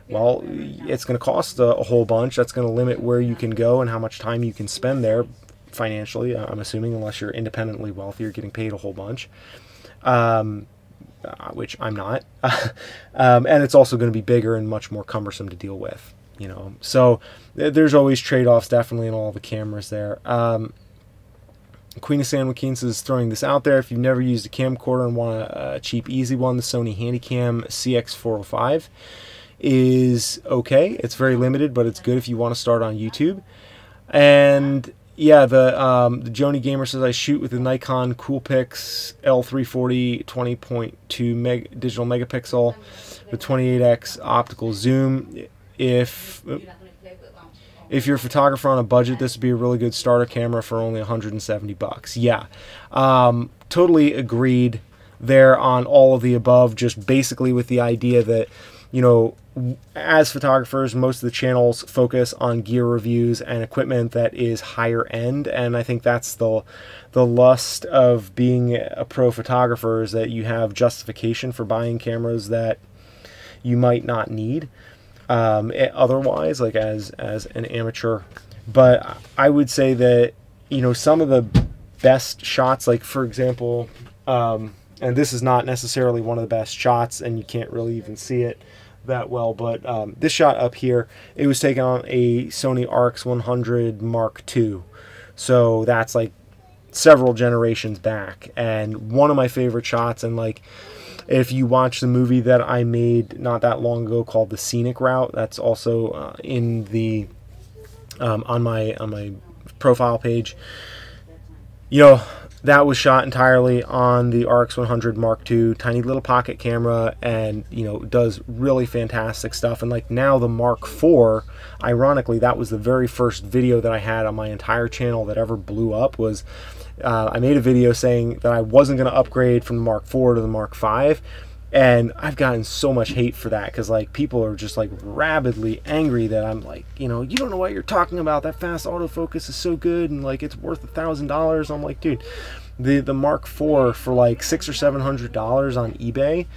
well, it's going to cost a whole bunch. That's going to limit where you can go and how much time you can spend there financially, I'm assuming, unless you're independently wealthy, you're getting paid a whole bunch, which I'm not. And it's also going to be bigger and much more cumbersome to deal with, you know. So there's always trade-offs definitely in all the cameras there. Queen of San Joaquin is throwing this out there. If you've never used a camcorder and want a cheap, easy one, the Sony Handycam CX405 is okay. It's very limited, but it's good if you want to start on YouTube. And yeah, the Joni Gamer says, I shoot with the Nikon Coolpix L340 20.2 digital megapixel with 28x optical zoom. If you're a photographer on a budget, this would be a really good starter camera for only 170 bucks. Yeah, totally agreed there on all of the above, just basically with the idea that, you know, as photographers, most of the channels focus on gear reviews and equipment that is higher end, and I think that's the lust of being a pro photographer, is that you have justification for buying cameras that you might not need otherwise, like as an amateur. But I would say that, you know, some of the best shots, like for example, and this is not necessarily one of the best shots, and you can't really even see it that well, but this shot up here, it was taken on a Sony RX100 Mark II, so that's like several generations back, and one of my favorite shots. And like, if you watch the movie that I made not that long ago called The Scenic Route, that's also in the on my profile page, you know, that was shot entirely on the RX100 Mark II, tiny little pocket camera, and, you know, does really fantastic stuff. And like now the Mark IV, ironically, that was the very first video that I had on my entire channel that ever blew up. Was I made a video saying that I wasn't going to upgrade from the Mark IV to the Mark V, and I've gotten so much hate for that, because like people are just like rabidly angry that I'm like, you know, you don't know what you're talking about, that fast autofocus is so good and like it's worth $1,000. I'm like, dude, the Mark IV for like $600 or $700 on eBay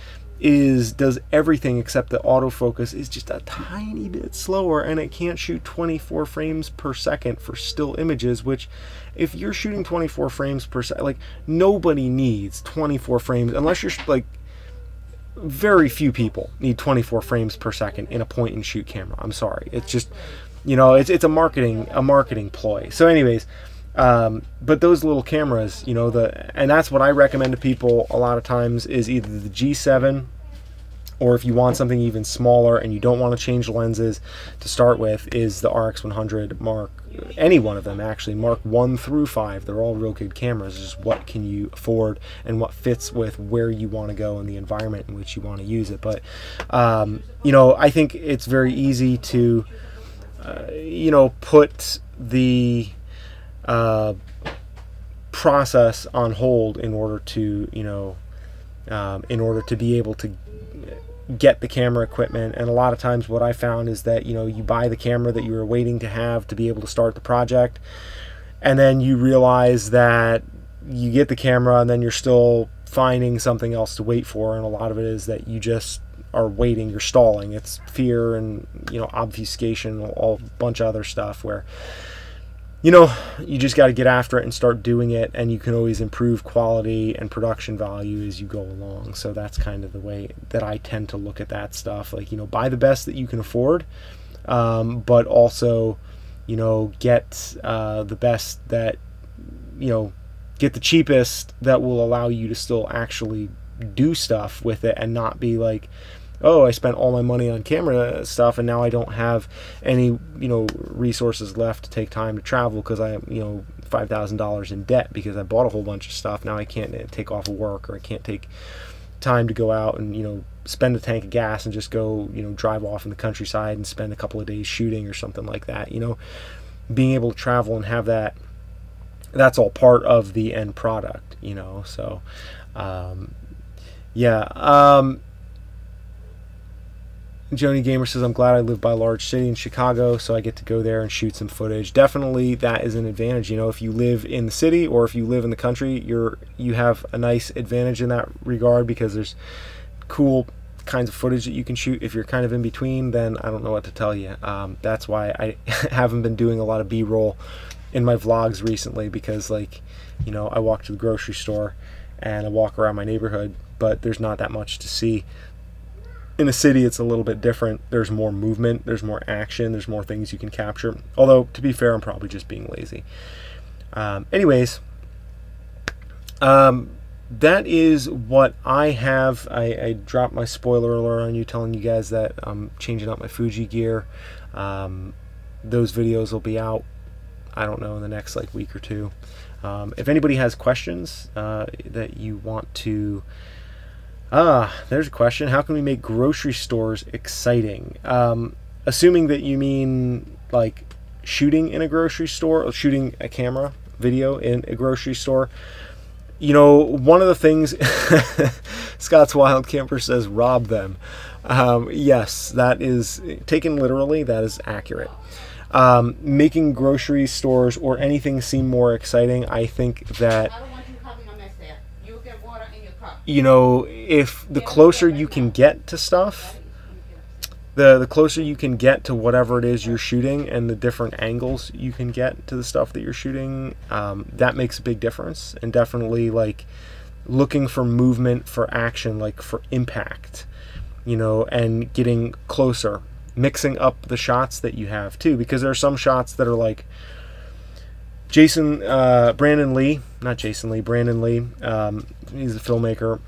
does everything except the autofocus is just a tiny bit slower, and it can't shoot 24 frames per second for still images, which if you're shooting 24 frames per second, like nobody needs 24 frames, unless you're like, very few people need 24 frames per second in a point and shoot camera. I'm sorry, it's just, you know, it's a marketing ploy. So anyways, but those little cameras, you know, and that's what I recommend to people a lot of times, is either the G7, or if you want something even smaller and you don't want to change lenses to start with, is the RX100 Mark, any one of them actually, Mark 1 through 5. They're all real good cameras. It's just what can you afford and what fits with where you want to go and the environment in which you want to use it. But you know, I think it's very easy to you know, put the process on hold in order to, you know, in order to be able to get the camera equipment. And a lot of times what I found is that, you know, you buy the camera that you were waiting to have to be able to start the project, and then you realize that you get the camera and then you're still finding something else to wait for, and a lot of it is that you just are waiting, you're stalling. It's fear and, you know, obfuscation, all bunch of other stuff where, you know, you just got to get after it and start doing it, and you can always improve quality and production value as you go along. So that's kind of the way that I tend to look at that stuff. Like, you know, buy the best that you can afford, but also, you know, get the best that, you know, get the cheapest that will allow you to still actually do stuff with it, and not be like, oh, I spent all my money on camera stuff and now I don't have any, you know, resources left to take time to travel because I am, you know, $5,000 in debt because I bought a whole bunch of stuff. Now I can't take off of work, or I can't take time to go out and, you know, spend a tank of gas and just go, you know, drive off in the countryside and spend a couple of days shooting or something like that. You know, being able to travel and have that, that's all part of the end product, you know. So yeah. Joni Gamer says, I'm glad I live by a large city in Chicago, so I get to go there and shoot some footage. Definitely that is an advantage. You know, if you live in the city or if you live in the country, you have a nice advantage in that regard, because there's cool kinds of footage that you can shoot. If you're kind of in between, then I don't know what to tell you. That's why I haven't been doing a lot of B-roll in my vlogs recently, because, like, you know, I walk to the grocery store and I walk around my neighborhood, but there's not that much to see. In a city, it's a little bit different. There's more movement, there's more action, there's more things you can capture. Although, to be fair, I'm probably just being lazy. Anyways, that is what I have. I dropped my spoiler alert on you, telling you guys that I'm changing up my Fuji gear. Those videos will be out, I don't know, in the next like week or two. If anybody has questions that you want to... there's a question. How can we make grocery stores exciting? Assuming that you mean like shooting in a grocery store, or shooting a camera video in a grocery store. You know, one of the things Scott's Wild Camper says, rob them. Yes, that is taken literally. That is accurate. Making grocery stores or anything seem more exciting, I think that, you know, if the closer you can get to stuff, the closer you can get to whatever it is you're shooting, and the different angles you can get to the stuff that you're shooting, that makes a big difference. And definitely, like, looking for movement, for action, like for impact, you know, and getting closer, mixing up the shots that you have too, because there are some shots that are like Brandon Lee, he's a filmmaker,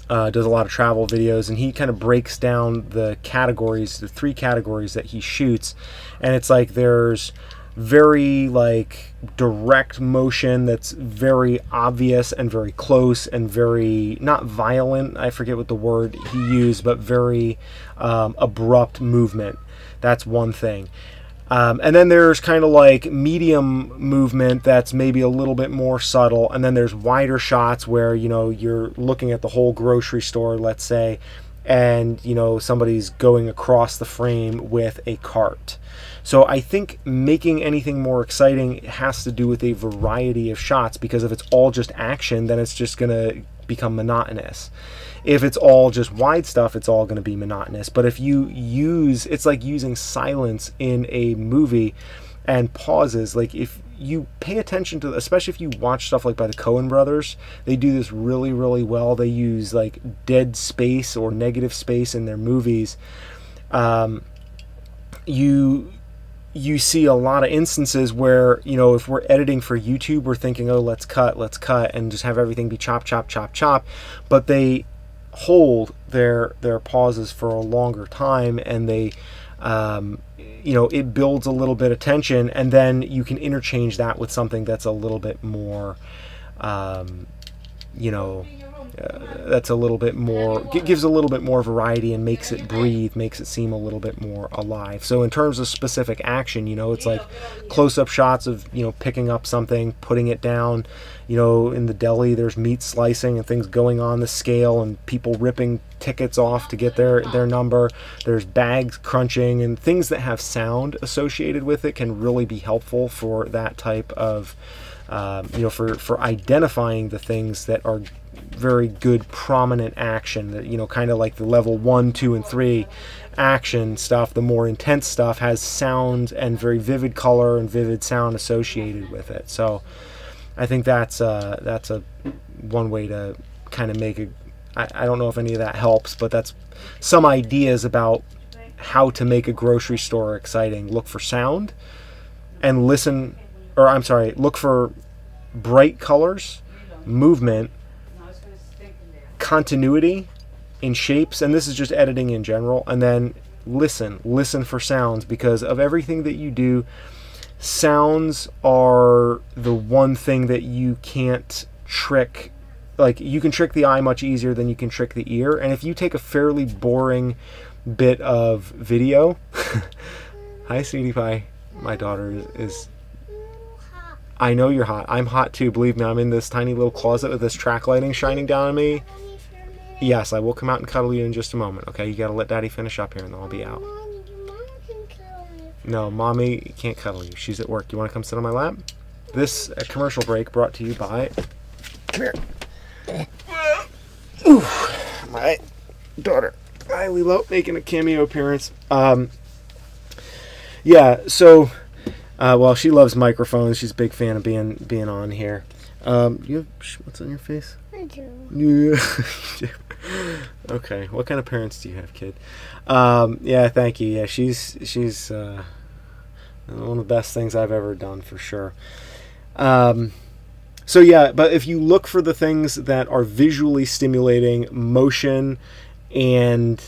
does a lot of travel videos, and he kind of breaks down the categories, the 3 categories that he shoots, and it's like there's very like direct motion that's very obvious and very close and very, not violent, I forget what the word he used, but very abrupt movement. That's one thing. And then there's kind of like medium movement that's maybe a little bit more subtle, and then there's wider shots where, you know, you're looking at the whole grocery store, let's say, and, you know, somebody's going across the frame with a cart. So I think making anything more exciting has to do with a variety of shots, because if it's all just action, then it's just going to become monotonous. If it's all just wide stuff, it's all going to be monotonous. But if you use, it's like using silence in a movie and pauses. Like, if you pay attention to, especially if you watch stuff like by the Coen brothers, they do this really, really well. They use like dead space or negative space in their movies. You see a lot of instances where, you know, if we're editing for YouTube, we're thinking, oh, let's cut, and just have everything be chop, chop, chop, chop. But they hold their pauses for a longer time, and they, you know, it builds a little bit of tension, and then you can interchange that with something that's a little bit more, you know, that's a little bit more, gives a little bit more variety and makes it breathe, makes it seem a little bit more alive. So in terms of specific action, you know, it's like close-up shots of, you know, picking up something, putting it down. You know, in the deli, there's meat slicing and things going on the scale and people ripping tickets off to get their number. There's bags crunching, and things that have sound associated with it can really be helpful for that type of, you know, for identifying the things that are very good prominent action, that, you know, kind of like the level 1, 2, and 3 action stuff. The more intense stuff has sound and very vivid color and vivid sound associated with it. So I think that's a one way to kind of make a, I don't know if any of that helps, but that's some ideas about how to make a grocery store exciting. Look for sound and listen, or I'm sorry, look for bright colors, movement, continuity in shapes, and this is just editing in general, and then listen for sounds, because of everything that you do, sounds are the one thing that you can't trick. Like, you can trick the eye much easier than you can trick the ear, and if you take a fairly boring bit of video hi sweetie pie, my daughter is I know you're hot. I'm hot too, believe me. I'm in this tiny little closet with this track lighting shining down on me. Yes, I will come out and cuddle you in just a moment, okay? You gotta let Daddy finish up here and then I'll be out. No, Mommy can't cuddle you. She's at work. You want to come sit on my lap? This commercial break brought to you by... Come here. Ooh, my daughter, hi Lilo, making a cameo appearance. Yeah, so... well, she loves microphones. She's a big fan of being on here. You have, what's on your face? I do. Yeah. Okay. What kind of parents do you have, kid? Yeah, thank you. Yeah, she's one of the best things I've ever done, for sure. So yeah, but if you look for the things that are visually stimulating, motion, and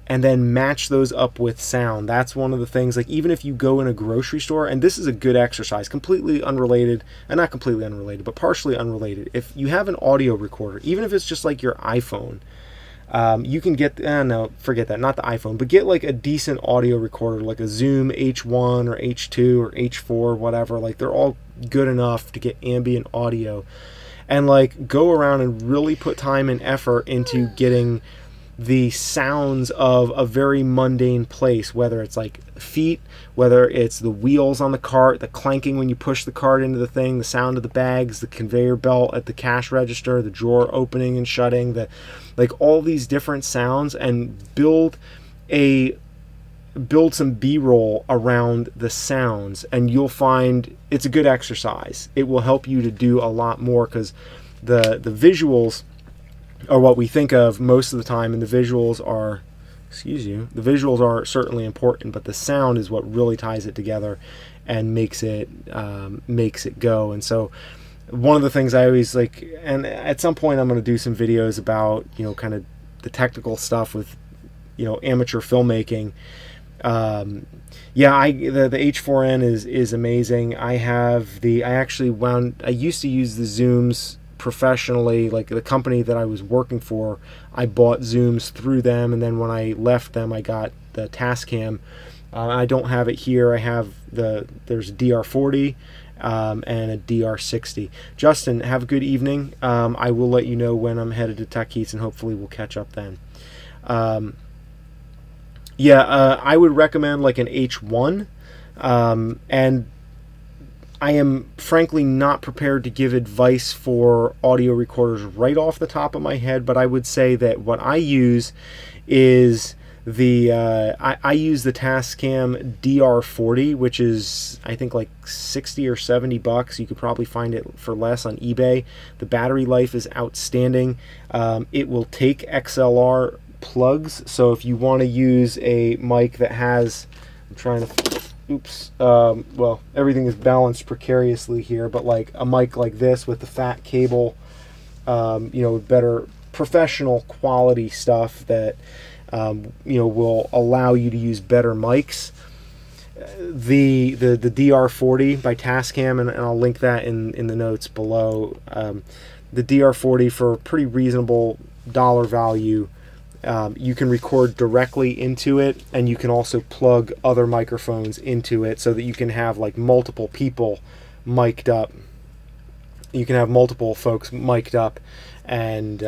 then match those up with sound. That's one of the things, like, even if you go in a grocery store, and this is a good exercise, completely unrelated, and not completely unrelated, but partially unrelated. If you have an audio recorder, even if it's just like your iPhone, you can get, no, forget that, not the iPhone, but get like a decent audio recorder, like a Zoom H1 or H2 or H4, whatever. Like, they're all good enough to get ambient audio, and like go around and really put time and effort into getting the sounds of a very mundane place, whether it's like feet, whether it's the wheels on the cart, the clanking when you push the cart into the thing, the sound of the bags, the conveyor belt at the cash register, the drawer opening and shutting, the, like, all these different sounds, and build some B-roll around the sounds, and you'll find it's a good exercise. It will help you to do a lot more, because the visuals are what we think of most of the time, and the visuals are, the visuals are certainly important, but the sound is what really ties it together and makes it go. And so one of the things I always like, and at some point I'm going to do some videos about, you know, kind of the technical stuff with, you know, amateur filmmaking. Yeah, the H4n is amazing. I used to use the Zooms professionally, like the company that I was working for. I bought Zooms through them, and then when I left them, I got the Tascam. I don't have it here. I have there's a DR40 and a DR60. Justin, have a good evening. I will let you know when I'm headed to Tech Heats, and hopefully we'll catch up then. Yeah, I would recommend like an H1, and I am frankly not prepared to give advice for audio recorders right off the top of my head, but I would say that what I use is I use the Tascam DR40, which is, I think, like 60 or 70 bucks. You could probably find it for less on eBay. The battery life is outstanding. It will take XLR plugs, so if you want to use a mic that has, I'm trying to, oops, well, everything is balanced precariously here, but like a mic like this with the fat cable, you know, better professional quality stuff that, you know, will allow you to use better mics. The DR40 by Tascam, and I'll link that in the notes below. the DR40 for a pretty reasonable dollar value. You can record directly into it, and you can also plug other microphones into it so that you can have like multiple people mic'd up. You can have multiple folks mic'd up and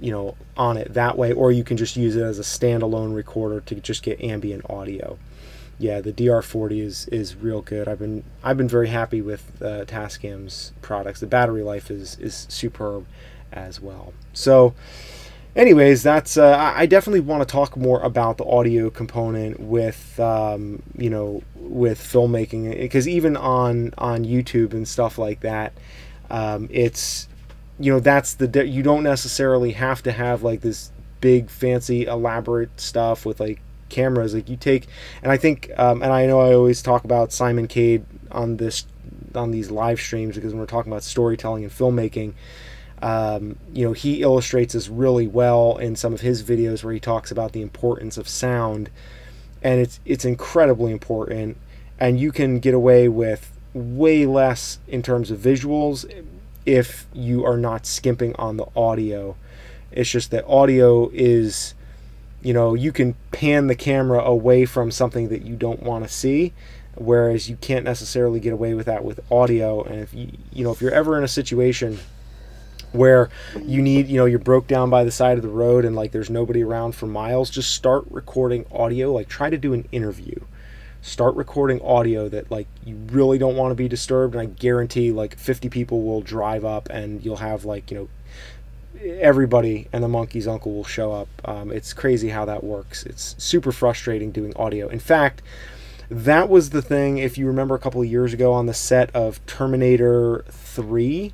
you know, on it that way, or you can just use it as a standalone recorder to just get ambient audio. Yeah, the DR40 is real good. I've been very happy with Tascam's products. The battery life is superb as well. So anyways, that's I definitely want to talk more about the audio component with you know, with filmmaking, because even on YouTube and stuff like that, it's, you know, that's you don't necessarily have to have like this big fancy elaborate stuff with like cameras. Like you take, and I think and I know I always talk about Simon Cade on these live streams, because when we're talking about storytelling and filmmaking, you know, he illustrates this really well in some of his videos where he talks about the importance of sound, and it's incredibly important, and you can get away with way less in terms of visuals if you are not skimping on the audio. It's just that audio is, you know, you can pan the camera away from something that you don't want to see, whereas you can't necessarily get away with that with audio. And if you know, if you're ever in a situation where you need, you know, you're broke down by the side of the road and like there's nobody around for miles, just start recording audio. Like try to do an interview. Start recording audio that like you really don't want to be disturbed, and I guarantee like 50 people will drive up and you'll have like, you know, everybody and the monkey's uncle will show up. It's crazy how that works. It's super frustrating doing audio. In fact, that was the thing, if you remember a couple of years ago on the set of Terminator 3,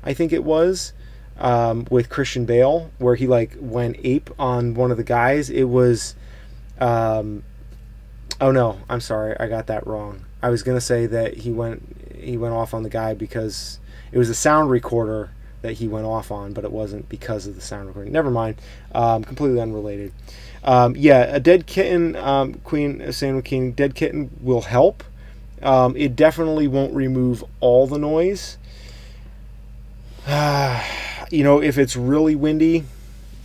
I think it was, with Christian Bale, where he like went ape on one of the guys. It was oh no, I'm sorry, I got that wrong. I was gonna say that he went off on the guy because it was a sound recorder that he went off on, but it wasn't because of the sound recording. Never mind. Completely unrelated. Yeah, a dead kitten, Queen San Joaquin, dead kitten will help. It definitely won't remove all the noise. You know, if it's really windy,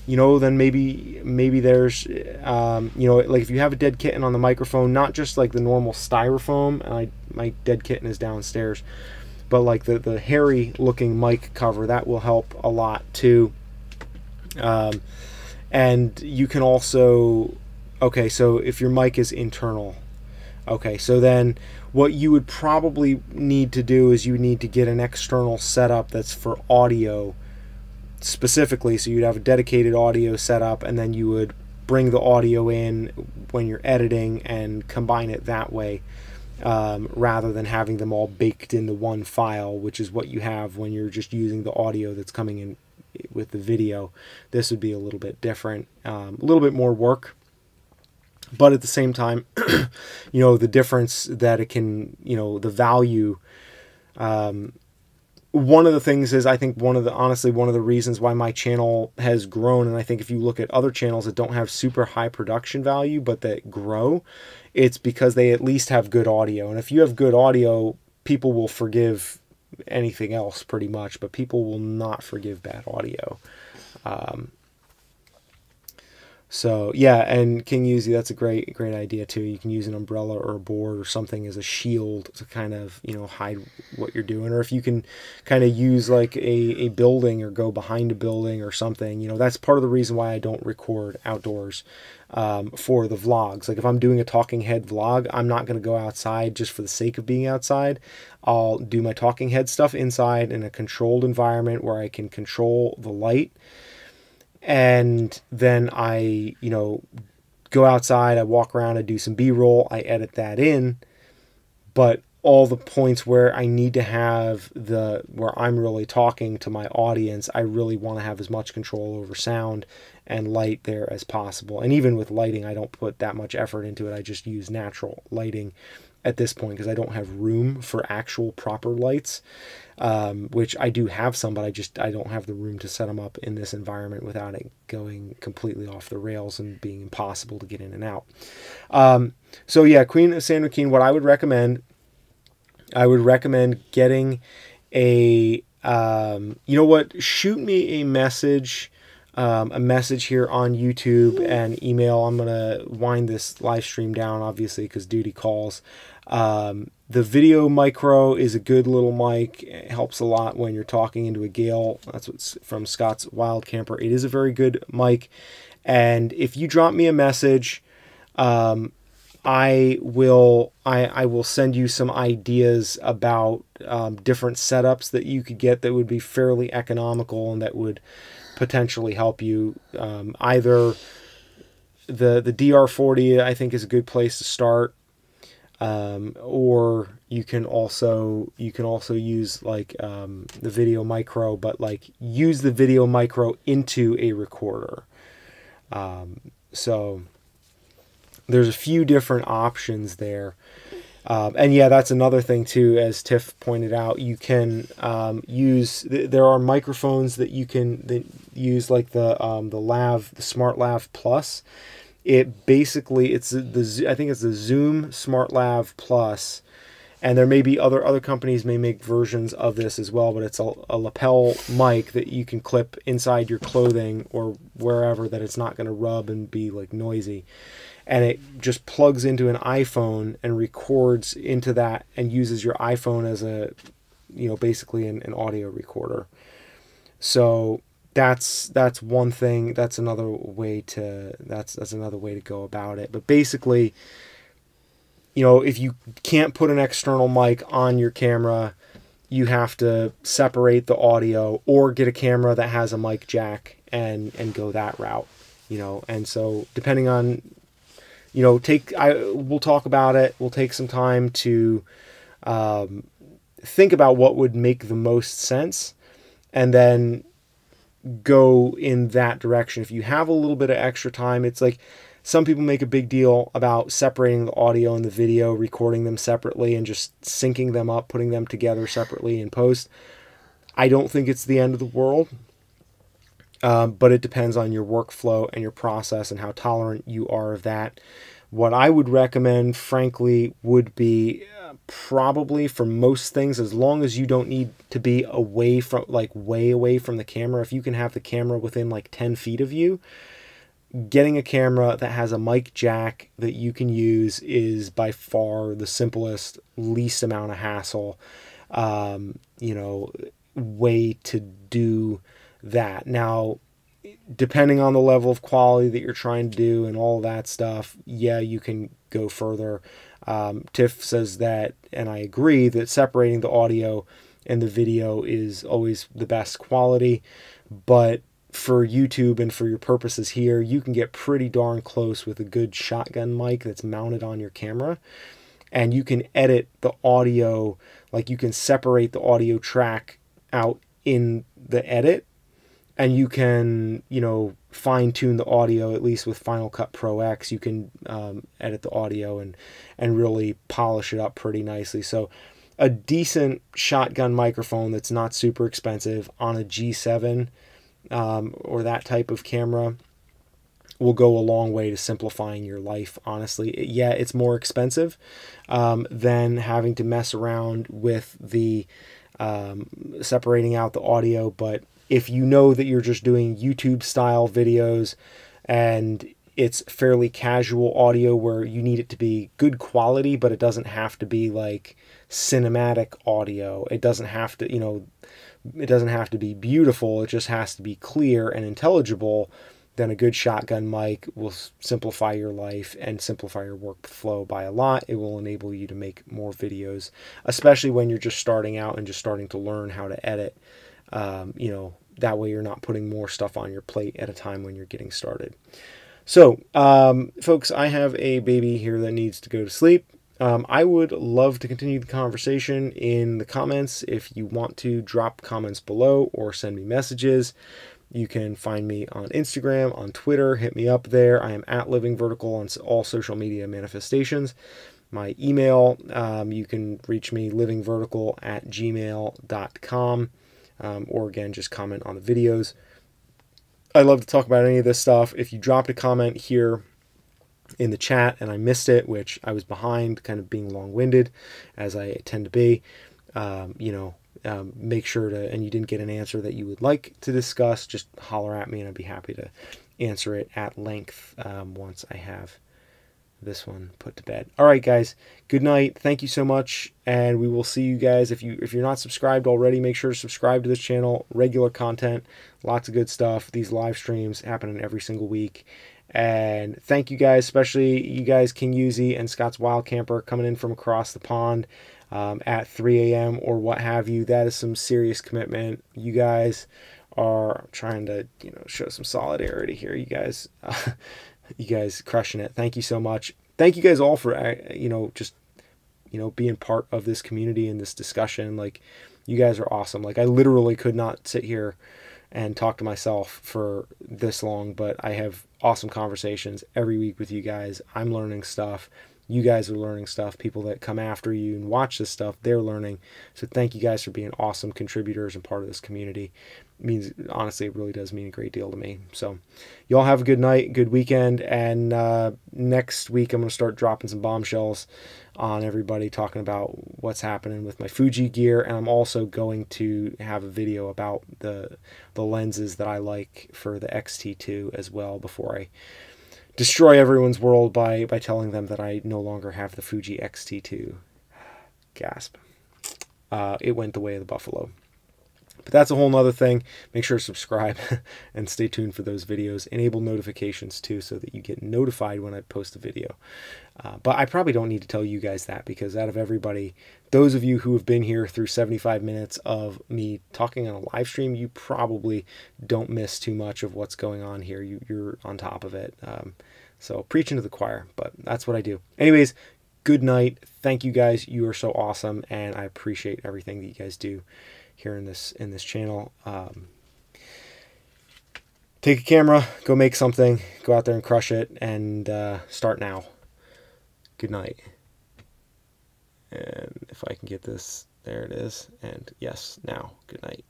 you know, then maybe there's, you know, like if you have a dead kitten on the microphone, not just like the normal styrofoam, and my dead kitten is downstairs, but like the hairy looking mic cover, that will help a lot too. And you can also, okay, so if your mic is internal, okay, so then what you would probably need to do is you would need to get an external setup that's for audio specifically. So you'd have a dedicated audio setup, and then you would bring the audio in when you're editing and combine it that way, rather than having them all baked into one file, which is what you have when you're just using the audio that's coming in with the video. This would be a little bit different, a little bit more work, but at the same time, you know, the difference that it can, you know, the value, one of the things is, I think honestly one of the reasons why my channel has grown, and I think if you look at other channels that don't have super high production value but that grow, it's because they at least have good audio. And if you have good audio, people will forgive anything else pretty much, but people will not forgive bad audio. So yeah, and King Uzi, that's a great idea too. You can use an umbrella or a board or something as a shield to kind of, you know, hide what you're doing. Or if you can kind of use like a building or go behind a building or something, you know, that's part of the reason why I don't record outdoors for the vlogs. Like if I'm doing a talking head vlog, I'm not going to go outside just for the sake of being outside. I'll do my talking head stuff inside in a controlled environment where I can control the light. And then I, you know, go outside, I walk around, I do some B-roll, I edit that in. But all the points where I need to have where I'm really talking to my audience, I really want to have as much control over sound and light there as possible. And even with lighting, I don't put that much effort into it. I just use natural lighting at this point because I don't have room for actual proper lights. Which I do have some, but I don't have the room to set them up in this environment without it going completely off the rails and being impossible to get in and out. So yeah, Queen of San Joaquin, what I would recommend getting a You know what? Shoot me a message here on YouTube and email. I'm going to wind this live stream down, obviously, because duty calls. The Video Micro is a good little mic. It helps a lot when you're talking into a gale. That's what's from Scott's Wild Camper. It is a very good mic. And if you drop me a message, I will send you some ideas about different setups that you could get that would be fairly economical and that would potentially help you. Either the DR40, I think, is a good place to start, or you can also use like the Video Micro, but like use the Video Micro into a recorder. So there's a few different options there. And yeah, that's another thing too, as Tiff pointed out. You can there are microphones that you can use, like the Smart Lav Plus. It basically, I think it's the Zoom Smart Lav Plus, and there may be other companies may make versions of this as well, but it's a lapel mic that you can clip inside your clothing or wherever, that it's not going to rub and be like noisy. And it just plugs into an iPhone and records into that and uses your iPhone as a, basically an audio recorder. So that's one thing. That's another way to go about it. But basically, if you can't put an external mic on your camera, you have to separate the audio or get a camera that has a mic jack and go that route. And so depending on, we'll talk about it. We'll take some time to think about what would make the most sense, and then go in that direction. If you have a little bit of extra time, it's like some people make a big deal about separating the audio and the video, recording them separately, and just syncing them up, putting them together separately in post. I don't think it's the end of the world. But it depends on your workflow and your process and how tolerant you are of that. What I would recommend, frankly, would be probably for most things, as long as you don't need to be away from, like way away from the camera. If you can have the camera within like 10 feet of you, getting a camera that has a mic jack that you can use is by far the simplest, least amount of hassle, way to do that. Now, depending on the level of quality that you're trying to do and all that stuff, yeah, you can go further. Tiff says that, and I agree, that separating the audio and the video is always the best quality. But for YouTube and for your purposes here, you can get pretty darn close with a good shotgun mic that's mounted on your camera. And you can edit the audio, like you can separate the audio track out in the edit. And you can, fine tune the audio, at least with Final Cut Pro X. You can edit the audio and really polish it up pretty nicely. So a decent shotgun microphone that's not super expensive on a G7 or that type of camera will go a long way to simplifying your life, honestly. Yeah, it's more expensive than having to mess around with the separating out the audio, but if you know that you're just doing YouTube style videos and it's fairly casual audio where you need it to be good quality, but it doesn't have to be like cinematic audio. It doesn't have to, it doesn't have to be beautiful. It just has to be clear and intelligible. Then a good shotgun mic will simplify your life and simplify your workflow by a lot. It will enable you to make more videos, especially when you're just starting out and just starting to learn how to edit. That way you're not putting more stuff on your plate at a time when you're getting started. So, folks, I have a baby here that needs to go to sleep. I would love to continue the conversation in the comments. If you want to drop comments below or send me messages, you can find me on Instagram, on Twitter, hit me up there. I am at Living Vertical on all social media manifestations. My email, you can reach me livingvertical@gmail.com. Or again, just comment on the videos. I love to talk about any of this stuff. If you dropped a comment here in the chat and I missed it, which I was behind, kind of being long-winded, as I tend to be, make sure to, and you didn't get an answer that you would like to discuss, just holler at me and I'd be happy to answer it at length once I have this one put to bed. All right, guys, good night. Thank you so much, and we will see you guys. If you're not subscribed already, make sure to subscribe to this channel. Regular content, lots of good stuff. These live streams happening every single week. And thank you guys, especially you guys, King Uzi and Scott's Wild Camper, coming in from across the pond at 3 a.m. or what have you. That is some serious commitment. You guys are trying to, you know, show some solidarity here. You guys you guys crushing it. Thank you so much. Thank you guys all for, you know, just, you know, being part of this community and this discussion. Like, you guys are awesome. Like, I literally could not sit here and talk to myself for this long, but I have awesome conversations every week with you guys. I'm learning stuff. You guys are learning stuff. People that come after you and watch this stuff, they're learning. So thank you guys for being awesome contributors and part of this community. It means, honestly, it really does mean a great deal to me. So y'all have a good night, good weekend, and next week I'm going to start dropping some bombshells on everybody, talking about what's happening with my Fuji gear, and I'm also going to have a video about the lenses that I like for the X-T2 as well, before I destroy everyone's world by telling them that I no longer have the Fuji X-T2. Gasp. It went the way of the buffalo. But that's a whole nother thing. Make sure to subscribe and stay tuned for those videos. Enable notifications too, so that you get notified when I post a video. But I probably don't need to tell you guys that, because out of everybody, those of you who have been here through 75 minutes of me talking on a live stream, you probably don't miss too much of what's going on here. You're on top of it. So preaching to the choir, but that's what I do. Anyways, good night. Thank you guys. You are so awesome, and I appreciate everything that you guys do here in this channel. Take a camera, go make something, go out there and crush it, and start now. Good night. And if I can get this, there it is. And yes, now, good night.